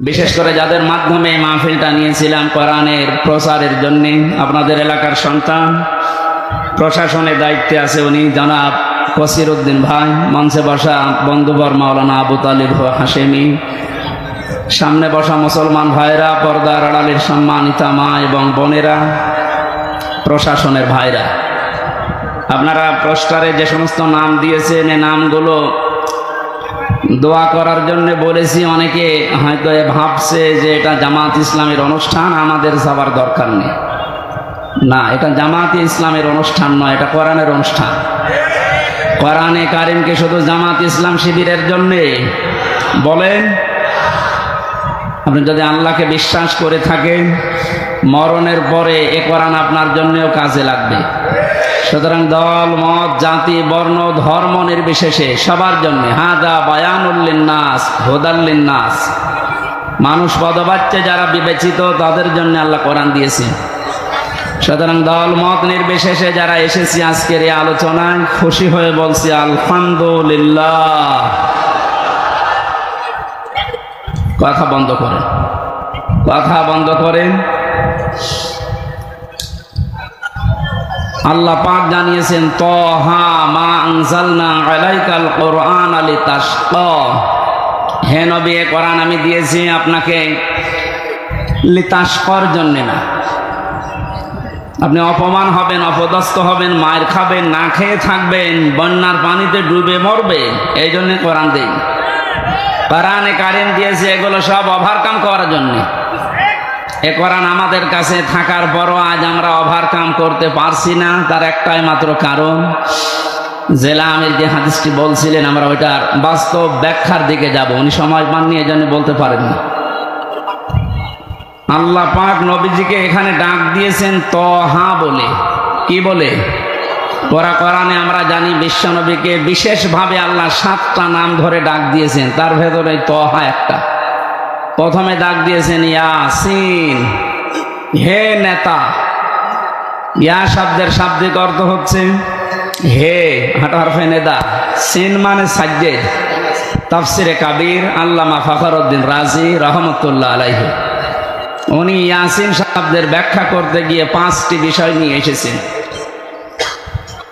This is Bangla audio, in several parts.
বিশেষ করে যাদের মাধ্যমে মাহফিলটা নিয়েছিলাম কোরআনের প্রচারের জন্য, আপনাদের এলাকার সন্তান, প্রশাসনের দায়িত্বে আছে উনি জনাব কসির উদ্দিন ভাই, মঞ্চে বসা বন্ধুবর মাওলানা আবু তালিব হাশেমি, সামনে বসা মুসলমান ভাইরা, পর্দার আড়ালের সম্মানিতা মা এবং বোনেরা, প্রশাসনের ভাইরা, আপনারা পোস্টারে যে সমস্ত নাম দিয়েছেন এই নামগুলো দোয়া করার জন্য বলেছি। অনেকে হয়তো ভাবছে যে এটা জামাত ইসলামের অনুষ্ঠান, আমাদের যাবার দরকার নেই। না, এটা জামাত ইসলামের অনুষ্ঠান নয়, এটা কোরআনের অনুষ্ঠান। কোরআনে কারিমকে শুধু জামাত ইসলাম শিবিরের জন্যে বলেন? আপনি যদি আল্লাহকে বিশ্বাস করে থাকেন, মরণের পরে এ কোরআন আপনার জন্যও কাজে লাগবে। সুতরাং দল, মত, জাতি, বর্ণ, ধর্ম নির্বিশেষে সবার জন্য হাদা বায়ানুল লিন্নাস হুদাল লিন্নাস, মানুষ পদবাচ্যে যারা বিবেচিত তাদের জন্য আল্লাহ কোরআন দিয়েছেন। সুতরাং দল মত নির্বিশেষে যারা এসেছি আজকের এই আলোচনায়, খুশি হয়ে বলছি আলহামদুলিল্লাহ। কথা বন্ধ করেন, কথা বন্ধ করেন। আল্লাহ পাক জানিয়েছেন তাহা মা আনজালনা আলাইকাল কুরআন লিতাশকা, হে নবী এ কোরআন আমি দিয়েছি আপনাকে লিতাশকার জন্য না। আপনি অপমান হবেন, অপদস্থ হবেন, মায়ের খাবেন, না খেয়ে থাকবেন, বন্যার পানিতে ডুবে মরবেন, এই জন্য কোরআন দেই। কোরআনে কারিম দিয়েছে এগুলো সব ওভারকাম করার জন্য। এ কোরআন আমাদের কাছে থাকার পরও আজ আমরা ওভারকাম করতে পারছি না, তার একটাই মাত্র কারণ, জেলা আমির যে হাদিসটি বলছিলেন আমরা ওইটার বাস্তব ব্যাখ্যার দিকে যাব, উনি সময় পাননি এই জন্য বলতে পারেন না। আল্লাহ পাক নবীজিকে এখানে ডাক দিয়েছেন তহা বলে। কি বলে? কোরআনে আমরা জানি বিশ্ব নবীকে বিশেষভাবে আল্লাহ 7টা নাম ধরে ডাক দিয়েছেন, তার ভেতরে তহা একটা। প্রথমে ডাক দিয়েছেন ইয়াসিন, হে নেতা। ইয়া শব্দের শাব্দিক অর্থ হচ্ছে হে, হাটা হরফে নেদা, সিন মানে সাজ্জেদ। তাফসিরে কাবির আল্লামা ফখরউদ্দিন রাজি রহমতুল্লাহ আলাইহি উনি ইয়াসিন শব্দের ব্যাখ্যা করতে গিয়ে 5টি বিষয় নিয়ে এসেছেন।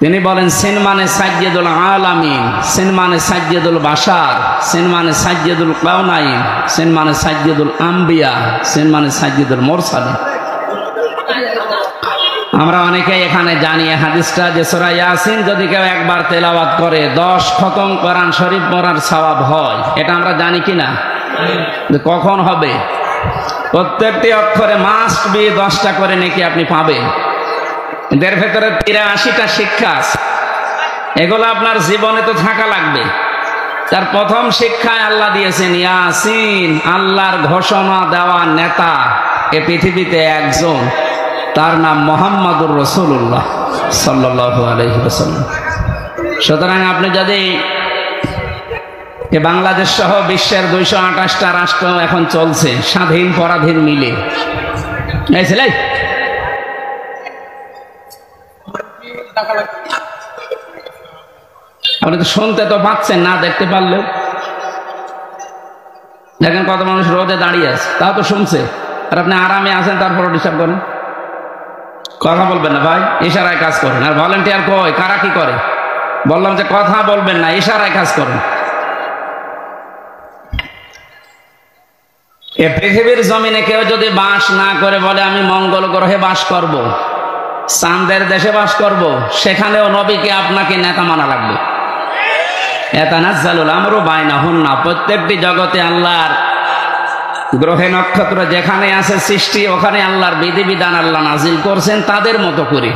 তিনি বলেন সিন মানে সাজ্জেদুল আলামিন, সিন মানে সাজ্জেদুল বাশার, সিন মানে সাজ্জেদুল কাউনাইন, সিন মানে সাজ্জেদুল আম্বিয়া, সিন মানে সাজ্জেদুল মুরসালিন। আমরা অনেকেই এখানে জানি হাদিসটা যে সূরা ইয়াসিন যদি কেউ একবার তেলাওয়াত করে 10 খতম কোরআন শরীফ পড়ার সওয়াব হয়। এটা আমরা জানি কিনা? কখন হবে? প্রত্যেকটি অক্ষরে মাস্ট বি 10টা করে নাকি আপনি পাবেন। এদের ভেতরে 83টা শিক্ষা আছে, এগুলো আপনার জীবনে তো থাকা লাগবে। তার প্রথম শিক্ষায় আল্লাহ দিয়েছেন ইয়াসিন, আল্লাহর ঘোষণা দেওয়া নেতা এ পৃথিবীতে একজন, তার নাম মুহাম্মাদুর রাসূলুল্লাহ সাল্লাল্লাহু আলাইহি ওয়াসাল্লাম। সুতরাং আপনি যদি বাংলাদেশ সহ বিশ্বের 228টা রাষ্ট্র এখন চলছে স্বাধীন পরাধীন মিলে, আপনি তো শুনতে তো পাচ্ছেন না, দেখতে পারলেও দেখেন কত মানুষ রোদে দাঁড়িয়ে আছে, তাও তো শুনছে। আর আপনি আরামে আছেন, তারপর ডিস্টার্ব করেন। কথা বলবেন না ভাই, ইশারায় কাজ করেন। আর ভলেন্টিয়ার কই, কারা কি করে? বললাম যে কথা বলবেন না, ইশারায় কাজ করেন। এ পৃথিবীর জমিনে কেউ যদি বাস না করে বলে আমি মঙ্গল গ্রহে বাস করব, চাঁদের দেশে বাস করব, সেখানেও নবীকে আপনাকে নেতা মানা লাগবে। ইয়াতানাজ্জালুল আমরু বাইনাহুন্না, প্রত্যেকটি জগতে আল্লাহর গ্রহে নক্ষত্র যেখানে আছে সৃষ্টি, ওখানে আল্লাহর বিধিবিধান আল্লাহ নাজিল করছেন তাদের মতো করে।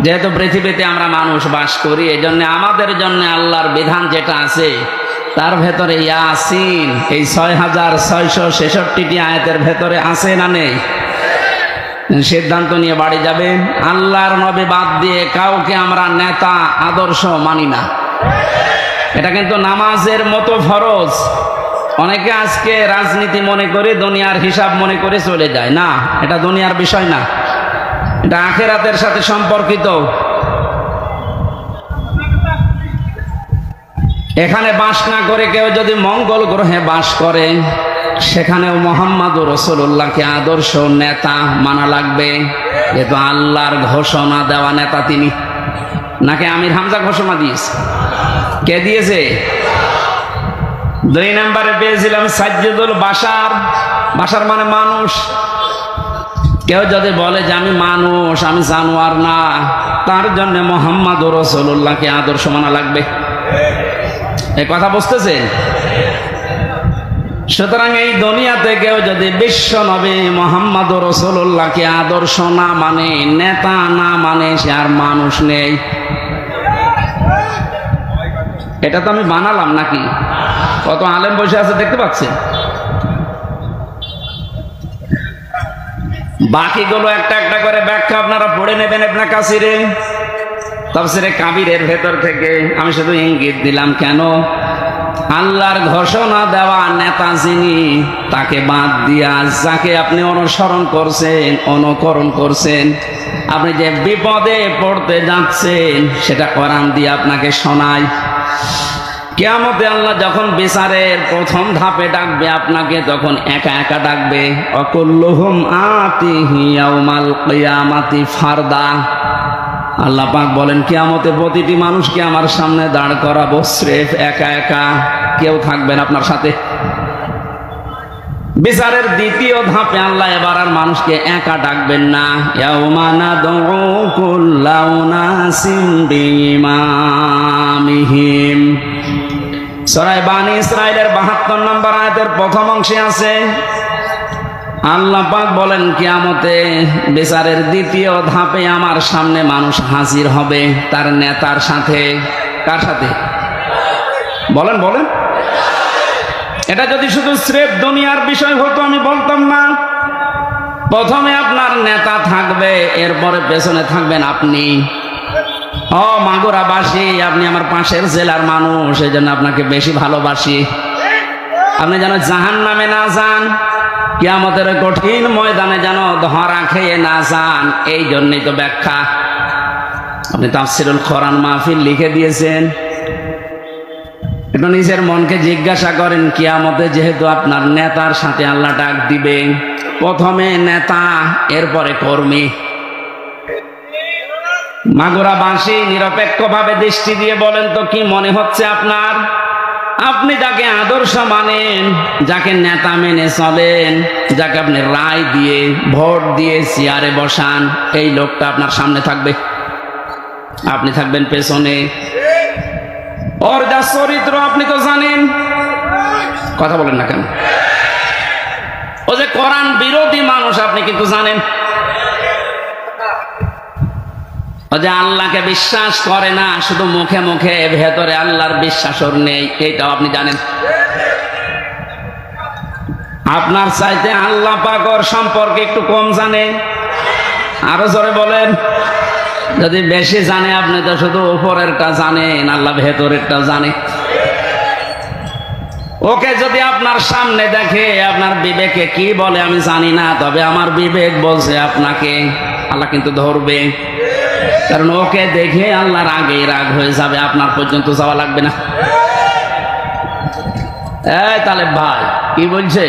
যেহেতু পৃথিবীতে আমরা মানুষ বাস করি, এই জন্য আমাদের জন্য আল্লাহর বিধান যেটা আছে তার ভেতরে ইয়াসিন এই 6666টি আয়াতের ভেতরে আছে না নেই? সিদ্ধান্ত নিয়ে বাড়ি যাবেন, আল্লাহর নবী বাদ দিয়ে কাউকে আমরা নেতা আদর্শ মানি না। এটা কিন্তু নামাজের মতো ফরজ। অনেকে আজকে রাজনীতি মনে করে, দুনিয়ার হিসাব মনে করে চলে যায়। না, এটা দুনিয়ার বিষয় না, এটা আখিরাতের সাথে সম্পর্কিত। এখানে বাস না করে কেউ যদি মঙ্গল গ্রহে বাস করে, সেখানেও মুহাম্মদুর রাসূলুল্লাহকে আদর্শ নেতা মানা লাগবে। এ তো আল্লাহর ঘোষণা দেওয়া নেতা তিনি, নাকি আমির হামজা ঘোষণা দিয়েছে? কে দিয়েছে? 2 নম্বরে পেয়েছিলাম সাজ্জুদুল বাশার। বাশার মানে মানুষ। কেউ যদি বলে যে আমি মানুষ, আমি জানোয়ার না, তার জন্য মুহাম্মদুর রাসূলুল্লাহকে আদর্শ মানা লাগবে। এই কথা বুঝতেছেন? সুতরাং এই দুনিয়াতে কেউ যদি বিশ্ব নবী মুহাম্মদুর রাসূলুল্লাহকে আদর্শ না মানে, নেতা না মানে, সে আর মানুষ নেই। এটা তো আমি বানালাম নাকি? কত আলেম বসে আছে দেখতে পাচ্ছেন। বাকিগুলো একটা একটা করে ব্যাখ্যা আপনারা পড়ে নেবেন ইবনে কাসিরে, তাফসিরে কাবীরের ভেতর থেকে। আমি শুধু ইঙ্গিত দিলাম, কেন আল্লাহর ঘোষণা দেওয়া নেতা যিনি, তাকে বাদ দিয়া যাকে আপনি অনুসরণ করছেন, অনুকরণ করছেন, আপনি যে বিপদে পড়তে যাচ্ছেন সেটা কোরআন দিয়ে আপনাকে শোনায়। কিয়ামতে আল্লাহ যখন বিচারের প্রথম ধাপে ডাকবে আপনাকে, তখন একা একা ডাকবে। অকুল্লুহুম আতিহি ইয়াউমাল কিয়ামাতি ফারদা। আল্লাহ পাক বলেন কিয়ামতে প্রতিটি মানুষকে আমার সামনে দাঁড় করাবো স্রেফ একা একা, কেউ থাকবেন আপনার সাথে। বিচারের দ্বিতীয় ধাপে আল্লাহ এবার আর মানুষকে একা ডাকবেন না। ইয়াউমা নাদউ কুল্লা উনাসিন বিইমামিহিম। সূরা বানী ইসরাঈলের ৭২ নম্বর আয়াতের প্রথম অংশে আছে, আল্লাহ পাক বলেন কিয়ামতে বিচারের দ্বিতীয় ধাপে আমার সামনে মানুষ হাজির হবে তার নেতার সাথে। কার সাথে? বলেন বলেন। এটা যদি শুধু স্রেফ দুনিয়ার বিষয় হতো আমি বলতাম না। প্রথমে আপনার নেতা থাকবে, এরপরে পেছনে থাকবেন আপনি। ও মাগুরাবাসী, আপনি আমার পাশের জেলার মানুষ, এই জন্য আপনাকে বেশি ভালোবাসি। আপনি যেন জাহান্নামে না যান, কিয়ামতের কঠিন ময়দানে যেন ধরা খেয়ে না যান, এই জন্যই তো ব্যাখ্যা। আপনি তাফসিরুল কোরআন মাহফিল লিখে দিয়েছেন। একটু নিজের মনকে জিজ্ঞাসা করেন, কিয়ামতে যেহেতু আপনার নেতার সাথে আল্লাহ ডাক দিবে, প্রথমে নেতা, এরপরে কর্মী। মাগুরাবাসী নিরপেক্ষভাবে দৃষ্টি দিয়ে বলেন তো কি মনে হচ্ছে আপনার? আপনি যাকে আদর্শ মানেন, যাকে নেতা মেনে চলেন, যাকে আপনি রায় দিয়ে ভোট দিয়ে চেয়ারে বসান, এই লোকটা আপনার সামনে থাকবে, আপনি থাকবেন পেছনে। ওর যা চরিত্র আপনি তো জানেন। কথা বলেন না কেন? ও যে কোরআন বিরোধী মানুষ আপনি কিন্তু জানেন। ও যে আল্লাহকে বিশ্বাস করে না, শুধু মুখে মুখে, ভেতরে আল্লাহর বিশ্বাস ওর নেই, এইটাও আপনি জানেন। আপনার চাইতে আল্লাহ পাক ওর সম্পর্কে একটু কম জানে। আরো জোরে বলেন। যদি বেশি জানে, আপনি তো শুধু উপরেরটা জানেন, আল্লাহ ভেতরেরটা জানে। ওকে যদি আপনার সামনে দেখে, আপনার বিবেকে কি বলে আমি জানি না, তবে আমার বিবেক বলছে আপনাকে আল্লাহ কিন্তু ধরবে। কারণ ওকে দেখে আল্লাহর আগেই রাগ হয়ে যাবে, আপনার পর্যন্ত যাওয়া লাগবে না। এই তাহলে ভাই কি বলছে?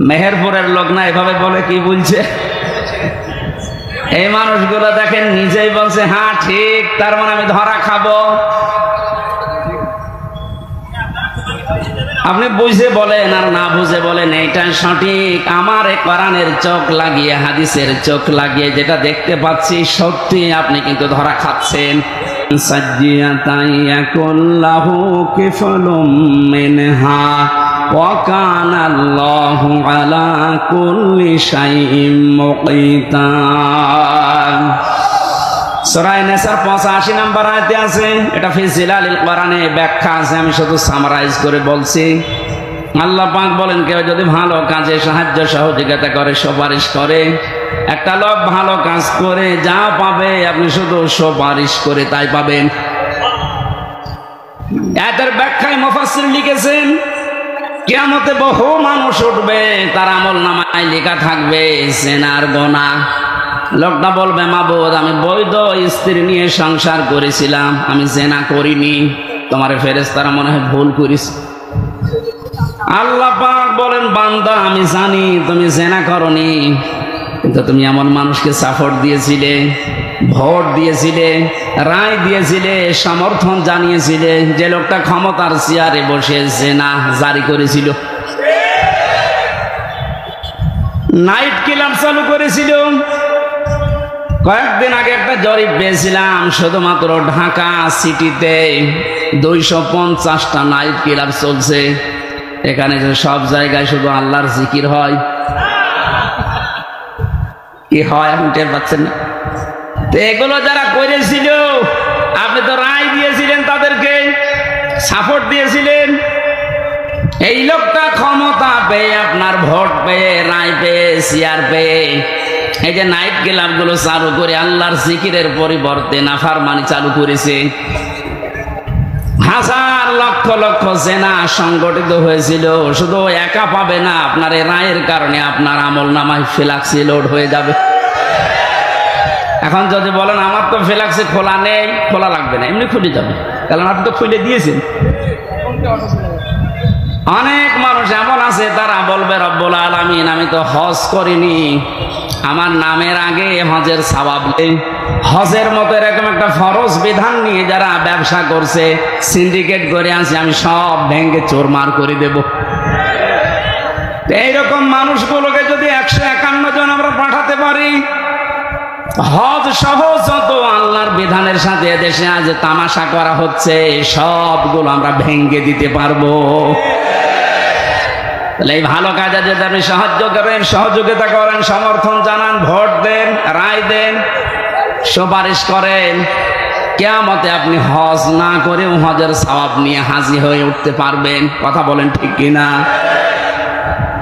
মেহেরপুরের লোক না এভাবে বলে? কি বলছে? এই মানুষগুলো দেখেন নিজেই বলছে হ্যাঁ ঠিক, তার মানে আমি ধরা খাবো। আপনি বুঝে বলেন আর না বুঝে বলেন এইটা সঠিক। আমার এই কোরআনের চোখ লাগিয়ে, হাদিসের চোখ লাগিয়ে যেটা দেখতে পাচ্ছি সত্যি, আপনি কিন্তু ধরা খাচ্ছেন। সাজ্জিয়াতাইয়াকুল্লাহু কিফলুম মিনহা ওয়া কানা আল্লাহু আলা কুল্লি শাইইন মুকিতা। সূরা নিসার 85 নম্বর আয়াতে আছে, এটা ফি জিলালিল কোরআনে ব্যাখ্যা আছে, আমি শুধু সামারাইজ করে বলছি। আল্লাহ পাক বলেন কেউ যদি ভালো কাজে সাহায্য সহযোগিতা করে, সুপারিশ করে, একটা লোক ভালো কাজ করে যা পাবে আপনি শুধু সুপারিশ করে তাই পাবেন। এদের ব্যাখ্যায় মুফাসসির লিখেছেন কিয়ামতে বহু মানুষ উঠবে, তার আমলনামায় লেখা থাকবে জিনার গুনাহ। লোকটা বলবে মাবুদ আমি বৈধ স্ত্রী নিয়ে সংসার করেছিলাম, আমি জিনা করিনি, তোমার ফেরেশতারা মনে হয় ভুল করিস। আল্লাহ পাক বলেন, বান্দা আমি জানি তুমি জেনা করনি, কিন্তু তুমি এমন মানুষকে সাপোর্ট দিয়েছিলে, ভোট দিয়েছিলে, রায় দিয়েছিলে, সমর্থন জানিয়েছিলে যে লোকটা ক্ষমতার চেয়ারে বসে জেনা জারি করেছিল, নাইট ক্লাব চালু করেছিল। কয়েকদিন আগে একটা জরিপ পেয়েছিলাম, শুধুমাত্র ঢাকা সিটিতে 250টা নাইট ক্লাব চলছে। এখানে সব জায়গায় শুধু আল্লাহর জিকির হয়, কি হয় আপনি টের পাচ্ছেন না? তো এগুলো যারা করেছিল, আপনি তো রায় দিয়েছিলেন, তাদেরকে সাপোর্ট দিয়েছিলেন। এই লোকটা ক্ষমতা পেয়ে, আপনার ভোট পেয়ে, রায় পেয়ে, চেয়ার পেয়ে এই যে নাইট ক্লাব গুলো চালু করে আল্লাহর জিকিরের পরিবর্তে নাফরমানি চালু করেছে। হাজার লক্ষ লক্ষ জেনা সংগঠিত হয়েছিল। শুধু একা পাবে না, আপনার এই রায়ের কারণে আপনার আমল নামায় ফ্ল্যাক্সি লোড হয়ে যাবে। এখন যদি বলেন আমার তো ফ্ল্যাক্সি খোলা নেই, খোলা লাগবে না, এমনি খুলে যাবে, কারণ আপনি তো খুলে দিয়েছেন। অনেক মানুষ এমন আছে তারা বলবে, রব্বুল আলামিন আমি তো হজ করিনি, আমার নামের আগে হজের সওয়াব নেই। হজের মতো এরকম একটা ফরজ বিধান নিয়ে যারা ব্যবসা করছে, সিন্ডিকেট করে আছে, আমি সব ভেঙে চোরমার করে দেব। এইরকম মানুষগুলোকে যদি 151 জন আমরা পাঠাতে পারি, হজ সহ যত আল্লাহর বিধানের সাথে দেশে আজ তামাশা করা হচ্ছে সবগুলো আমরা ভেঙে দিতে পারবো। তাহলে এই ভালো কাজে যদি আপনি সাহায্য করেন, সহযোগিতা করেন, সমর্থন জানান, ভোট দেন, রায় দেন, সুপারিশ করেন, কিয়ামতে আপনি হজ না করেও হজের সওয়াব নিয়ে হাজির হয়ে উঠতে পারবেন। কথা বলেন ঠিক কিনা?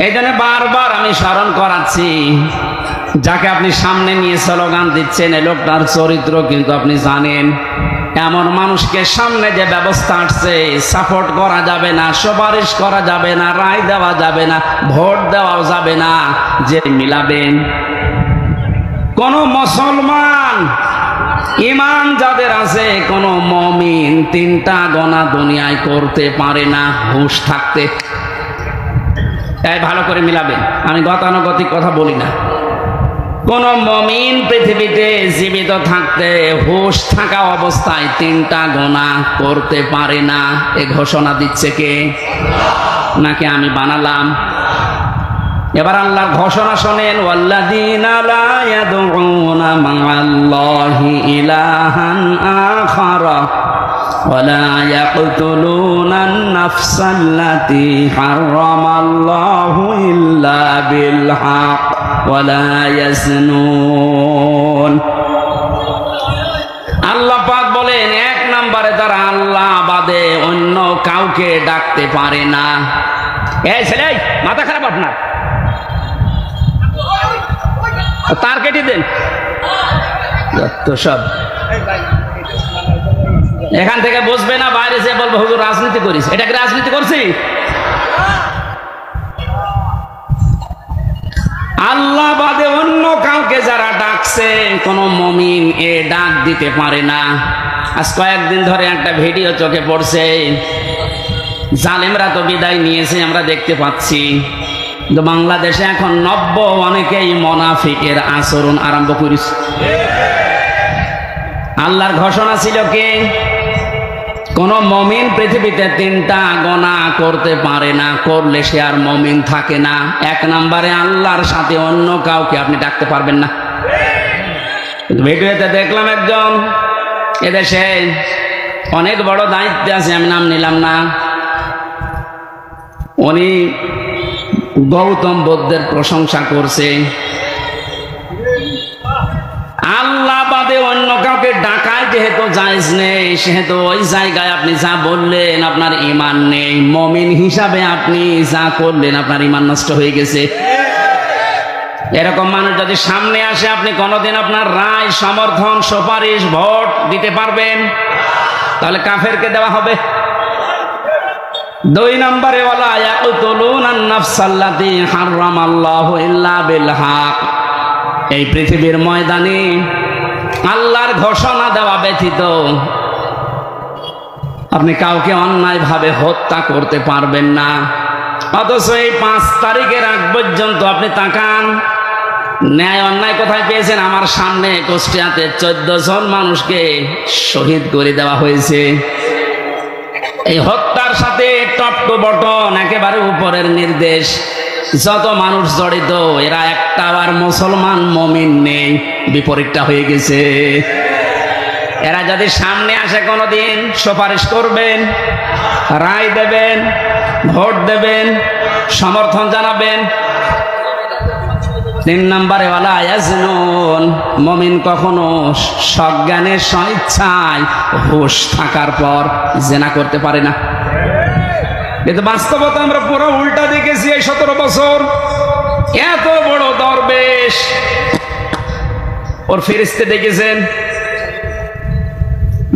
এই জন্য বারবার আমি স্মরণ করাচ্ছি, যাকে আপনি সামনে নিয়ে স্লোগান দিচ্ছেন এই লোকটার চরিত্র কিন্তু আপনি জানেন। এমন মানুষকে সামনে যে ব্যবস্থা আসছে, সাপোর্ট করা যাবে না, সুপারিশ করা যাবে না, রায় দেওয়া যাবে না, ভোট দেওয়া যাবে না। যে মিলাবেন, কোন মুসলমান ইমান যাদের আছে, কোন মুমিন 3টা গোনা দুনিয়ায় করতে পারে না হুঁশ থাকতে। তাই ভালো করে মিলাবেন, আমি গতানুগতিক কথা বলি না। কোন মুমিন পৃথিবীতে জীবিত থাকতে হুঁশ থাকা অবস্থায় 3টা গোনা করতে পারে না। এ ঘোষণা দিচ্ছে কে? নাকি আমি বানালাম? এবার আল্লাহর ঘোষণা শোনেন, ওয়াল্লাযীনা লা ইয়াদউনা মা'আল্লাহি ইলাহান আখারা ওয়া লা ইয়াকতুলুনান নাফসাল্লাতী হারামাল্লাহু ইল্লা বিল হক ওয়া লা ইয়াজনুন। আল্লাহ পাক বলেন, 1 নম্বরে তারা আল্লাহ বাদে অন্য কাউকে ডাকতে পারে না। এই ছেলে, মাথা খারাপ আপনার? তার কেটে দেন তো সব। এখান থেকে বুঝবে না, বাইরে যে বলবো হুজুর রাজনীতি করিস। এটা কি রাজনীতি করছি? আল্লাহ বাদে অন্য কাউকে যারা ডাকছে, কোন মুমিন এ ডাক দিতে পারে না। আজ কয়েকদিন ধরে একটা ভিডিও চোখে পড়ছে, জালেমরা তো বিদায় নিয়েছে আমরা দেখতে পাচ্ছি, কিন্তু বাংলাদেশে এখন নব্য অনেকেই মুনাফিকের আচরণ আরম্ভ করেছে। আল্লাহর ঘোষণা ছিল কি? কোন মুমিন পৃথিবীতে 3টা গোনা করতে পারে না, করলে সে আর মুমিন থাকে না। 1 নম্বরে আল্লাহর সাথে অন্য কাউকে আপনি ডাকতে পারবেন না। ভিডিওতে দেখলাম একজন, এদেশে অনেক বড় দায়িত্বে আছে, আমি নাম নিলাম না, উনি গৌতম বুদ্ধের প্রশংসা করছে। আল্লাহ বাদে অন্য কাউকে ডাকায় যেহেতু জায়েজ নেই, সেহেতু ওই জায়গায় আপনি যা বললেন আপনার ঈমান নেই। মুমিন হিসাবে আপনি যা করলেন আপনার ঈমান নষ্ট হয়ে গেছে। এরকম মানুষ যদি সামনে আসে, আপনি কোনোদিন আপনার রায়, সমর্থন, সুপারিশ, ভোট দিতে পারবেন? তাহলে কাফেরকে দেওয়া হবে। 2 নম্বরে, ওয়ালা ইয়াকতুলুনান নাফসাল্লাতী হারামাল্লাহু ইল্লা বিল হক। এই পৃথিবীর ময়দানে আল্লাহর ঘোষণা দেওয়া ব্যতীত আপনি কাউকে অন্যায়ভাবে হত্যা করতে পারবেন না। অথচ এই 5 তারিখের আগ পর্যন্ত আপনি তাকান, ন্যায় অন্যায় কোথায় পেয়েছেন? আমার সামনে কুষ্টিয়াতে 14 জন মানুষকে শহীদ করে দেওয়া হয়েছে। এই হত্যার সাথে টপ টু বটন একেবারে উপরের নির্দেশ, যত মানুষ জড়িত এরা একটা আর মুসলমান মুমিন নেই, বিপরীতটা হয়ে গেছে। এরা যদি সামনে আসে কোনোদিন সুপারিশ করবেন, রায় দেবেন, ভোট দেবেন, সমর্থন জানাবেন। 3 নম্বরে ওয়ালা ইয়াজনুন, মুমিন কখনো সজ্ঞানে স্বেচ্ছায় হুঁশ থাকার পর জিনা করতে পারে না। কিন্তু বাস্তবতা আমরা পুরো উল্টা দেখেছি এই 17 বছর। এত বড় দরবেশ, ওর ফেরেশতা দেখেছেন,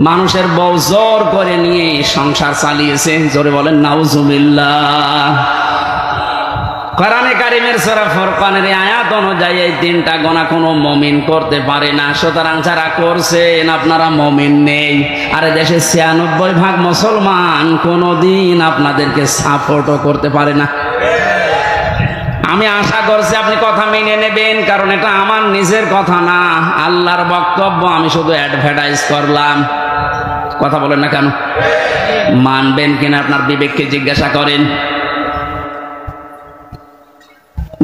মানুষের বউ জোর করে নিয়ে সংসার চালিয়েছে। জোরে বলেন নাউজুবিল্লাহ। কোরআনে কারিমের সূরা ফুরকানের আয়াত অনুযায়ী এই 3টা গুনাহ কোনো মুমিন করতে পারে না। সুতরাং যারা করছেন আপনারা মুমিন নেই। আর দেশে 96% মুসলমান কোনোদিন আপনাদেরকে সাপোর্টও করতে পারে না। আমি আশা করছি আপনি কথা মেনে নেবেন, কারণ এটা আমার নিজের কথা না, আল্লাহর বক্তব্য। আমি শুধু অ্যাডভার্টাইজ করলাম। কথা বলেন না কেন? মানবেন কিনা আপনার বিবেককে জিজ্ঞাসা করেন।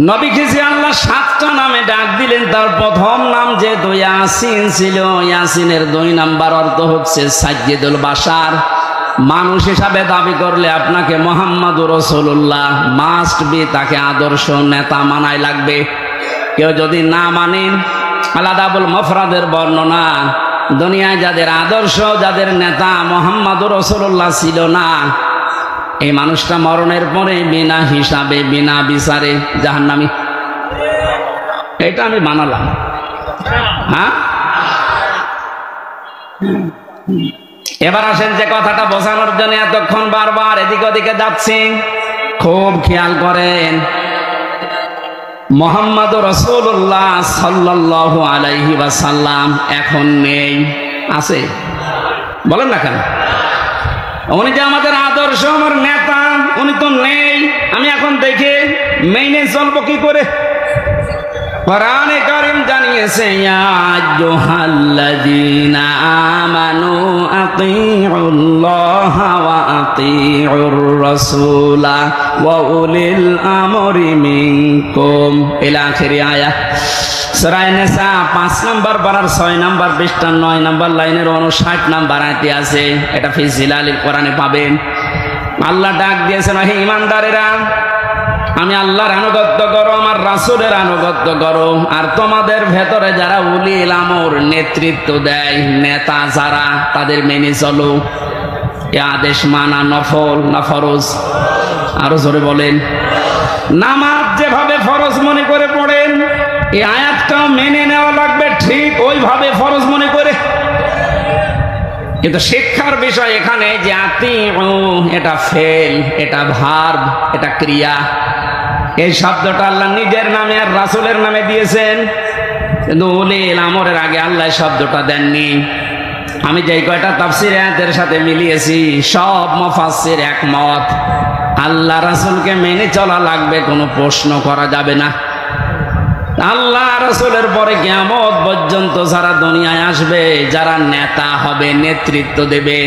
নবীকে যে আল্লাহ 7টা নামে ডাক দিলেন, তার প্রথম নাম যেহেতু ইয়াসিন ছিল, ইয়াসিনের 2 নাম্বার অর্থ হচ্ছে সাজ্জিদুল বাশার। মানুষ হিসাবে দাবি করলে আপনাকে মুহাম্মাদুর রাসূলুল্লাহ মাস্ট বি, তাকে আদর্শ নেতা মানাই লাগবে। কেউ যদি না মানেন, আলাদাবুল মুফরাদের বর্ণনা, দুনিয়ায় যাদের আদর্শ, যাদের নেতা মুহাম্মাদুর রাসূলুল্লাহ ছিল না, এই মানুষটা মরণের পরে বিনা হিসাবে বিনা বিচারে জাহান্নামী। এটা আমি মানালাম। হ্যাঁ, এবার আসেন যে কথাটা বোঝানোর জন্য এতক্ষণ বারবার এদিক ওদিকে যাচ্ছি, খুব খেয়াল করেন। মুহাম্মাদুর রাসূলুল্লাহ সাল্লাল্লাহু আলাইহি ওয়াসাল্লাম এখন নেই, আছে? বলেন না কেন? উনি যে আমাদের আদর্শ, আমার নেতা, উনি তো নেই। আমি এখন দেখে মেনে চলবো কি করে? কোরআনে কারীম জানিয়েছে, ইয়া আইয়ুহাল্লাযীনা আমানু আতিউল্লাহা ওয়া আতিউর রাসূলা ওয়া উলিল আমরি মিনকুম ইলা আখিরি আয়াত। সূরা নিসা 5 নম্বর পারার 6 নম্বর পৃষ্ঠা 9 নম্বর লাইনের 59 নম্বর আয়াতে আছে। এটা ফি জিলালিল কোরআনে পাবেন। আল্লাহ ডাক দিয়েছেন, হে ঈমানদারেরা, আমি আল্লাহর আনুগত্য করো, আমার রাসূলের আনুগত্য করো, আর তোমাদের ভেতরে যারা উলিল আমর নেতৃত্ব দেয়, নেতা যারা, তাদের মেনে চলো। এ আদেশ মানা নফল না ফরজ? আরো জোরে বলেন। নামাজ যেভাবে ফরজ মনে করে পড়েন, এই আয়াতটাও মেনে নেওয়া লাগবে ঠিক ওইভাবে ফরজ মনে করে। কিন্তু শিক্ষার বিষয় এখানে যে আতিউ, এটা ফেল, এটা ভার্ব, এটা ক্রিয়া। এই শব্দটা আল্লাহ নিজের নামে আর রাসূলের নামে দিয়েছেন, কিন্তু উলিল আমরের আগে আল্লাহ শব্দটা দেননি। আমি যেই কয়টা তাফসীর আয়াতের সাথে মিলিয়েছি, সব মুফাসসির একমত, আল্লাহ রাসূলকে মেনে চলা লাগবে, কোনো প্রশ্ন করা যাবে না। আল্লাহ রাসূলের পরে কিয়ামত পর্যন্ত যারা দুনিয়ায় আসবে, যারা নেতা হবে, নেতৃত্ব দেবে,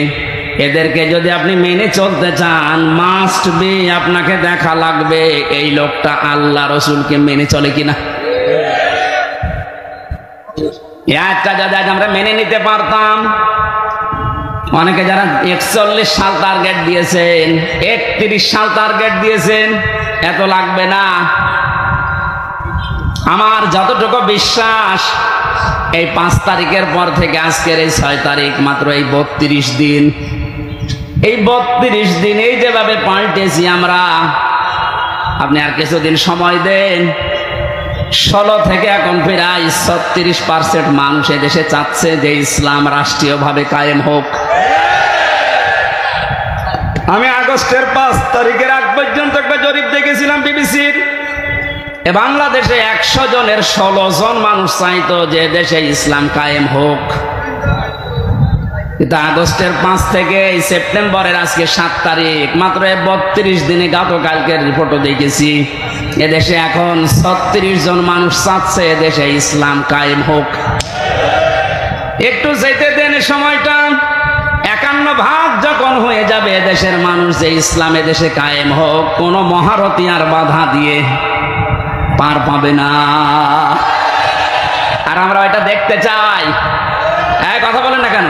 এদেরকে যদি আপনি মেনে চলতে চান, মাস্ট বি আপনাকে দেখা লাগবে এই লোকটা আল্লাহ রাসূলকে মেনে চলে কিনা। একটা যদি আমরা মেনে নিতে পারতাম, অনেকে যারা 41 সাল টার্গেট দিয়েছেন, 31 সাল টার্গেট দিয়েছেন, এত লাগবে না। আমার যতটুকু বিশ্বাস, এই 5 তারিখের পর থেকে আজকের এই 6 তারিখ, মাত্র এই 32 দিন, এই 32 দিন এই যেভাবে পাল্টেছি আমরা, আপনি আর কিছুদিন সময় দেন, 16 থেকে এখন প্রায় 36% মানুষ এদেশে চাচ্ছে যে ইসলাম রাষ্ট্রীয়ভাবে কায়েম হোক। আমি আগস্টের 5 তারিখের আগ পর্যন্ত একটা জরিপ দেখেছিলাম বিবিসির। বাংলাদেশে 100 জনের 16 জন মানুষ চাইতো যে দেশে ইসলাম কায়েম হোক। কিন্তু আগস্টের 5 থেকে সেপ্টেম্বরের আজকে 7 তারিখ, মাত্র 32 দিনে গতকালকের রিপোর্টও দেখেছি এদেশে এখন 36 জন মানুষ চাচ্ছে এদেশে ইসলাম কায়েম হোক। একটু যেতে দেন সময়টা, 51 যখন হয়ে যাবে এদেশের মানুষ যে ইসলাম এদেশে কায়েম হোক, কোন মহারথী আর বাধা দিয়ে পার পাবে না। আর আমরা এটা দেখতে চাই। কথা বলেন না কেন?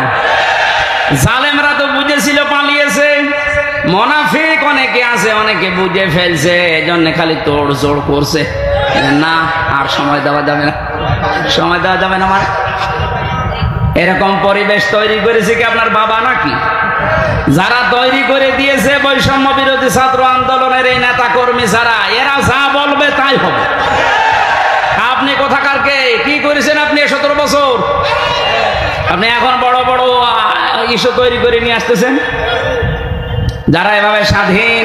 জালেমরা তো বুঝেছিল, পালিয়েছে। মুনাফিক অনেকে আছে, অনেকে বুঝে ফেলছে, এজন্য খালি তোড় জোড় করছে। না, আর সময় দেওয়া যাবে না, সময় দেওয়া যাবে না। আমার এরকম পরিবেশ তৈরি করেছে কি আপনার বাবা নাকি? যারা তৈরি করে দিয়েছে বৈষম্য বিরোধী ছাত্র আন্দোলনের এই নেতা কর্মী যারা, এরা যা বলবে তাই হবে। আপনি কোথাকার কে? কি করেছেন আপনি 17 বছর? আপনি এখন বড় বড় ইস্যু তৈরি করে নিয়ে আসতেছেন। যারা এভাবে স্বাধীন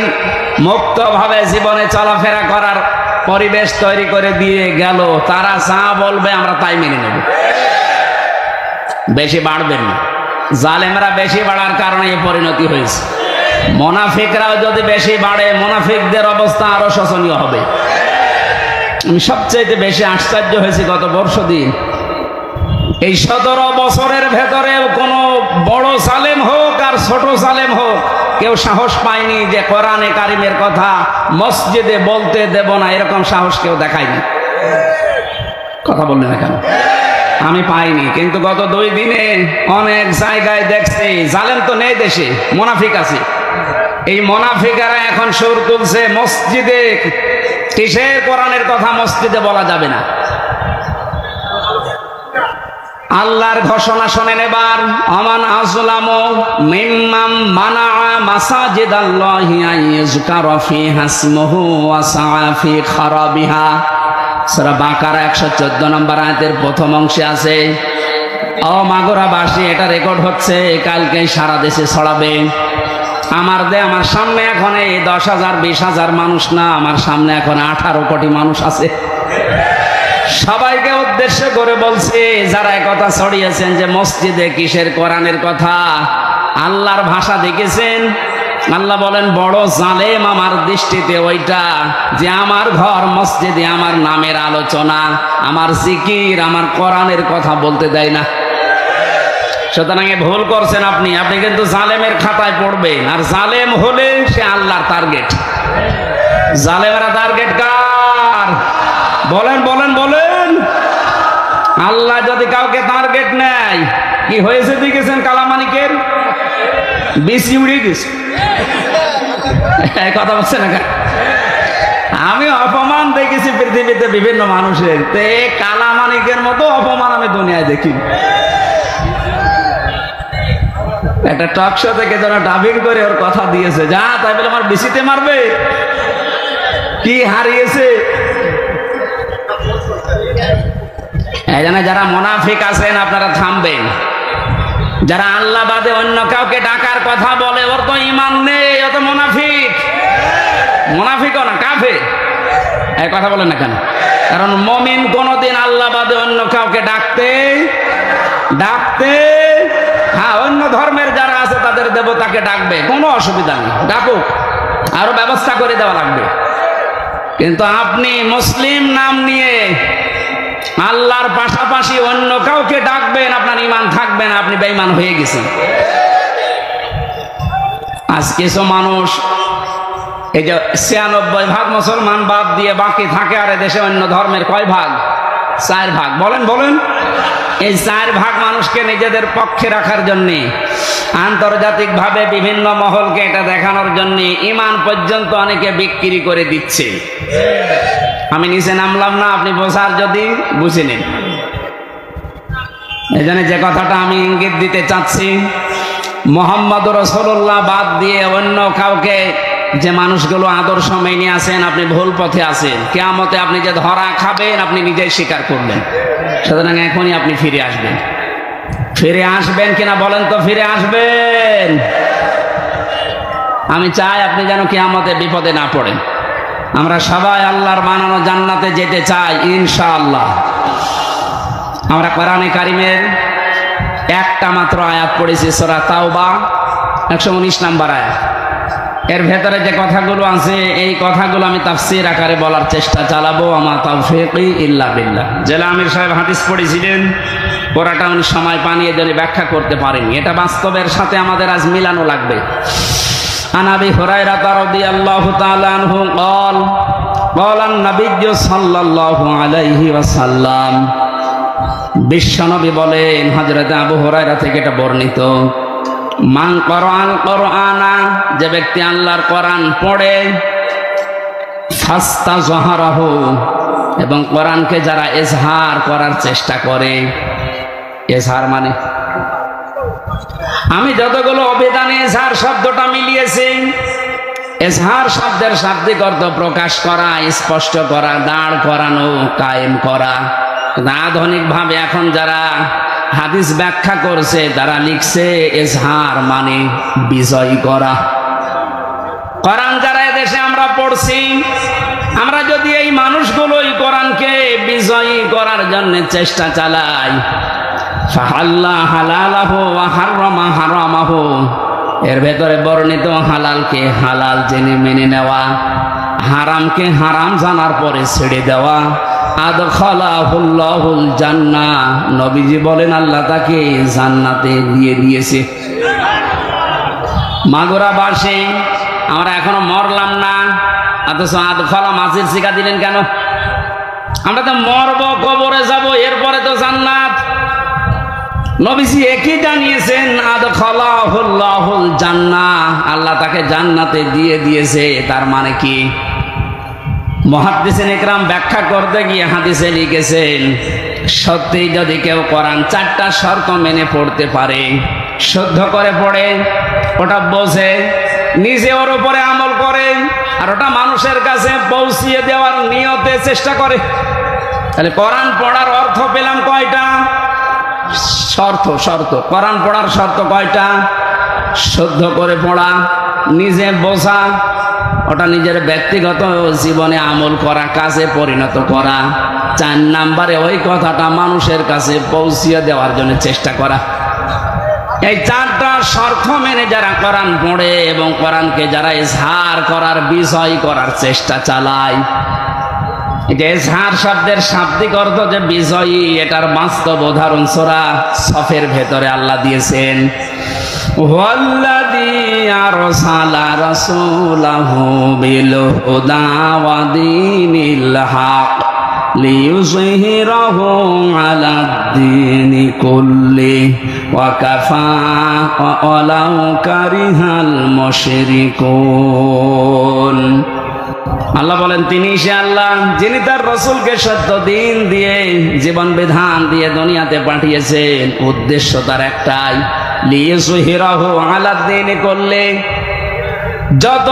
মুক্তভাবে জীবনে চলাফেরা করার পরিবেশ তৈরি করে দিয়ে গেল, তারা যা বলবে আমরা তাই মেনে নেব। বেশি বাড়বেন না। জালেমরা বেশি বাড়ার কারণে এই পরিণতি হয়েছে। মুনাফিকরাও যদি বেশি বাড়ে, মুনাফিকদের অবস্থা আরো শোচনীয় হবে। আমি সবচেয়ে বেশি আশ্চর্য হয়েছি গত বর্ষদিন, এই 17 বছরের ভেতরে কোনো বড় জালেম হোক আর ছোট জালেম হোক, কেউ সাহস পায়নি যে কোরআনে কারিমের কথা মসজিদে বলতে দেব না, এরকম সাহস কেউ দেখায়নি। কথা বললেন না কেন? আমি পাইনি। কিন্তু গত 2 দিনে অনেক জায়গায় দেখছি, জালেম তো নেই দেশে, মুনাফিক আছে। এই মুনাফিকেরা এখন সুর তুলছে মসজিদে কিসের কোরআনের কথা মসজিদে বলা যাবে না। আল্লাহর ঘোষণা শোনেন এবার, আমান আযলামু মিম্মান মানাআ মাসাজিদাল্লাহি আইয়ুযকারা ফিহা ইসমুহু ওয়া সাআ ফি খারাবিহা। সূরা বাকারা 114 নম্বর আয়াতের প্রথম অংশে আছে, ও মাগুরাবাসী, এটা রেকর্ড হচ্ছে, কালকে সারা দেশে ছড়াবে। আমার সামনে এখন এই 10,000 20,000 মানুষ না, আমার সামনে এখন 18 কোটি মানুষ আছে। সবাইকে উদ্দেশ্য করে বলছে, যারা একথা ছড়িয়েছেন যে মসজিদে কিসের কোরআনের কথা, আল্লাহর ভাষা দেখেছেন? আল্লাহ বলেন, বড় জালেম আমার দৃষ্টিতে ওইটা যে আমার ঘর মসজিদে আমার নামের আলোচনা, আমার জিকির, আমার কোরআনের কথা বলতে দেয় না। সুতরাং ভুল করছেন আপনি কিন্তু জালেমের খাতায় পড়বেন। আর জালেম হলে সে আল্লাহর টার্গেট। জালেমেরা টার্গেট কার? বলেন বলেন বলেন। আল্লাহ যদি কাউকে টার্গেট নেয়, কি হয়েছে দেখেছেন? কালামানিকের বেশি উড়ে গেছে। কথা বলছে না? আমি অপমান দেখেছি পৃথিবীতে বিভিন্ন মানুষের, কালামানিকের মতো অপমান আমি দুনিয়ায় দেখি। একটা টক শো থেকে যারা ডাবিং করে ওর কথা দিয়েছে, যা তাই বলে আমার বিসিতে মারবে। কি হারিয়েছে? এই জন্য যারা মুনাফিক আছেন আপনারা থামবেন। যারা আল্লাহ বাদে অন্য কাউকে ডাকার কথা বলে, ওর তো ঈমান নেই, ও তো মুনাফিক। মুনাফিকও না, কাফের। এই কথা বলেন না কেন? কারণ মুমিন কোনদিন আল্লাহ বাদে অন্য কাউকে ডাকতে হ্যাঁ, অন্য ধর্মের যারা আছে তাদের দেবতাকে ডাকবে, কোনো অসুবিধা নেই, ডাকুক, আরো ব্যবস্থা করে দেওয়া লাগবে। কিন্তু আপনি মুসলিম নাম নিয়ে আল্লাহর পাশাপাশি অন্য কাউকে ডাকবেন, আপনার ঈমান থাকবে না, আপনি বেঈমান হয়ে গেছেন। আজ কিছু মানুষ এই যে 96% মুসলমান বাদ দিয়ে বাকি থাকে, আর দেশে অন্য ধর্মের কয় ভাগ? 4 ভাগ। বলেন বলেন। এই 4 ভাগ মানুষকে নিজেদের পক্ষে রাখার জন্য, আন্তর্জাতিকভাবে বিভিন্ন মহলকে এটা দেখানোর জন্য ঈমান পর্যন্ত অনেকে বিক্রি করে দিচ্ছে। আমি নিচে নামলাম না, আপনি বোঝার যদি বুঝে নিন। এই জন্য যে কথাটা আমি ইঙ্গিত দিতে চাচ্ছি, মুহাম্মদ রাসূলুল্লাহ বাদ দিয়ে অন্য কাউকে যে মানুষগুলো আদর্শ মেনে আছেন, আপনি ভুল পথে আছেন। কিয়ামতে আপনি যে ধরা খাবেন আপনি নিজেই স্বীকার করবেন। সুতরাং এখনই আপনি ফিরে আসবেন। ফিরে আসবেন কিনা বলেন তো? ফিরে আসবেন। আমি চাই আপনি যেন কিয়ামতে বিপদে না পড়েন। আমরা সবাই আল্লাহর বানানো জান্নাতে যেতে চাই ইনশাআল্লাহ। আমরা কোরআনে কারিমের একটা মাত্র আয়াত পড়েছি সূরা তাওবা 119 নম্বর আয়াত। এর ভেতরে যে কথাগুলো আছে এই কথাগুলো আমি তাফসীর আকারে বলার চেষ্টা চালাবো। আমা তাওফীকি ইল্লা বিল্লাহ। জেলা আমির সাহেব হাদিস পড়েছিলেন, পুরাটা উনি সময় পানিয়ে যদি ব্যাখ্যা করতে পারেনি। এটা বাস্তবের সাথে আমাদের আজ মিলানো লাগবে। আন আবি হুরায়রা রাদিয়াল্লাহু তাআলা আনহু قال قال النبي সাল্লাল্লাহু আলাইহি ওয়াসাল্লাম, বিশ্বনবী বলেন, হযরত আবু হুরায়রা থেকে এটা বর্ণিত, মান করাল কোরআনা, যে ব্যক্তি আল্লাহর কোরআন পড়ে, ফাস্তাজহারাহু, এবং কোরআনকে যারা ইজহার করার চেষ্টা করে। ইজহার মানে আমি যতগুলো অভিধানে ইজহার শব্দটা মিলিয়েছি, ইজহার শব্দের শাব্দিক অর্থ প্রকাশ করা, স্পষ্ট করা, দাঁড় করানো, কায়েম করা। আধুনিক ভাবে এখন যারা হাদিস ব্যাখ্যা করছে তারা লিখছে ইজহার মানে বিজয় করা। কোরআন যারা এদেশে আমরা পড়ছি, আমরা যদি এই মানুষগুলোই কোরআনকে বিজয়ী করার জন্য চেষ্টা চালাই, ফাহাল্লা হালালাহু ওয়া হারামা হারামাহু, এর ভেতরে বর্ণিত হালালকে হালাল জেনে মেনে নেওয়া, হারামকে হারাম জানার পরে ছেড়ে দেওয়া, আদখালাহুল্লাহুল জান্নাহ, নবীজি বলেন আল্লাহ তাকে জান্নাতে দিয়ে দিয়েছে। মাগুরাবাসী আমরা এখনো মরলাম না, অথচ আদখালা মাঝির শিখা দিলেন কেন? আমরা তো মরব, কবরে যাব, এরপরে তো জান্নাত। নবীজি একই জানিয়েছেন, আদখালাহুল্লাহুল জান্নাহ, আল্লাহ তাকে জান্নাতে দিয়ে দিয়েছে। তার মানে কি? মুহাদ্দিসিন ইকরাম ব্যাখ্যা করতে গিয়ে হাদিসে লিখেছেন, সত্যি যদি কেউ কোরআন 4টা শর্ত মেনে পড়তে পারে, শুদ্ধ করে পড়ে, ওটা বোঝে, নিজে ওর উপরে আমল করে, আর ওটা মানুষের কাছে পৌঁছিয়ে দেওয়ার নিয়তে চেষ্টা করে, তাহলে কোরআন পড়ার অর্থ পেলাম কয়টা? শর্ত। কোরআন পড়ার শর্ত কয়টা? শুদ্ধ করে পড়া, নিজে বোঝা, ওটা নিজের ব্যক্তিগত জীবনে আমল করা, কাজে পরিণত করা। 4 নম্বরে ওই কথাটা মানুষের কাছে পৌঁছিয়ে দেওয়ার জন্য চেষ্টা করা। এই 4টা শর্ত মেনে যারা কোরআন পড়ে এবং কোরআনকে যারা ইজহার করার, বিজয় করার চেষ্টা চালায়, এটা ইজহার শব্দের শাব্দিক অর্থ যে বিজয়ী, এটার বাস্তব উদাহরণ সূরা সফের ভেতরে আল্লাহ দিয়েছেন। ওয়াল্লাযী আরসালা রাসূলাহু বিল হুদা ওয়া দীনিল হক লিইয়ুযহিরাহু আলাদ-দীনি কুল্লিহি ওয়া কাফা ওয়ালাউ কারিহাল মুশরিকুন। আল্লাহ বলেন, তিনি সে আল্লাহ যিনি তার রাসূলকে সত্য দিন দিয়ে, জীবন বিধান দিয়ে দুনিয়াতে পাঠিয়েছেন। উদ্দেশ্য তার একটাই, লিইয়ুযহিরাহু আলাদ-দীনি কুল্লিহি, যত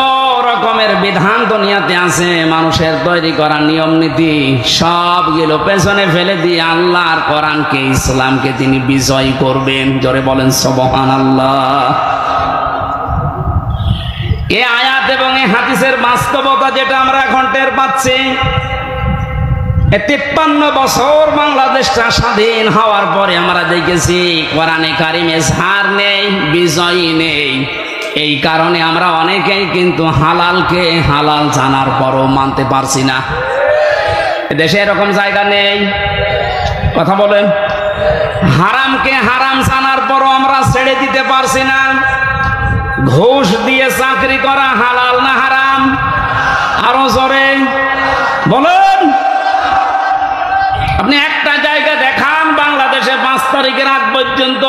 রকমের বিধান দুনিয়াতে আছে, মানুষের তৈরি করা নিয়ম নীতি, সবগুলো পেছনে ফেলে দিয়ে আল্লাহর কোরআনকে, ইসলামকে তিনি বিজয় করবেন। জোরে বলেন সুবহানাল্লাহ। এই আয়াত এবং এই হাদিসের বাস্তবতা যেটা আমরা এখন টের পাচ্ছি, 53 বছর বাংলাদেশটা স্বাধীন হওয়ার পরে আমরা দেখেছি কোরআনে কারিমে ইজহার নেই, বিজয় নেই। এই কারণে আমরা অনেকেই কিন্তু হালালকে হালাল জানার পরও মানতে পারছি না। দেশে এরকম জায়গা নেই, কথা বলেন। হারামকে হারাম জানার পরও আমরা ছেড়ে দিতে পারছি না। ঘুষ দিয়ে চাকরি করা হালাল না হারাম? আরো জোরে বলেন। আপনি একটা জায়গা দেখান বাংলাদেশে 5 তারিখের আগ পর্যন্ত,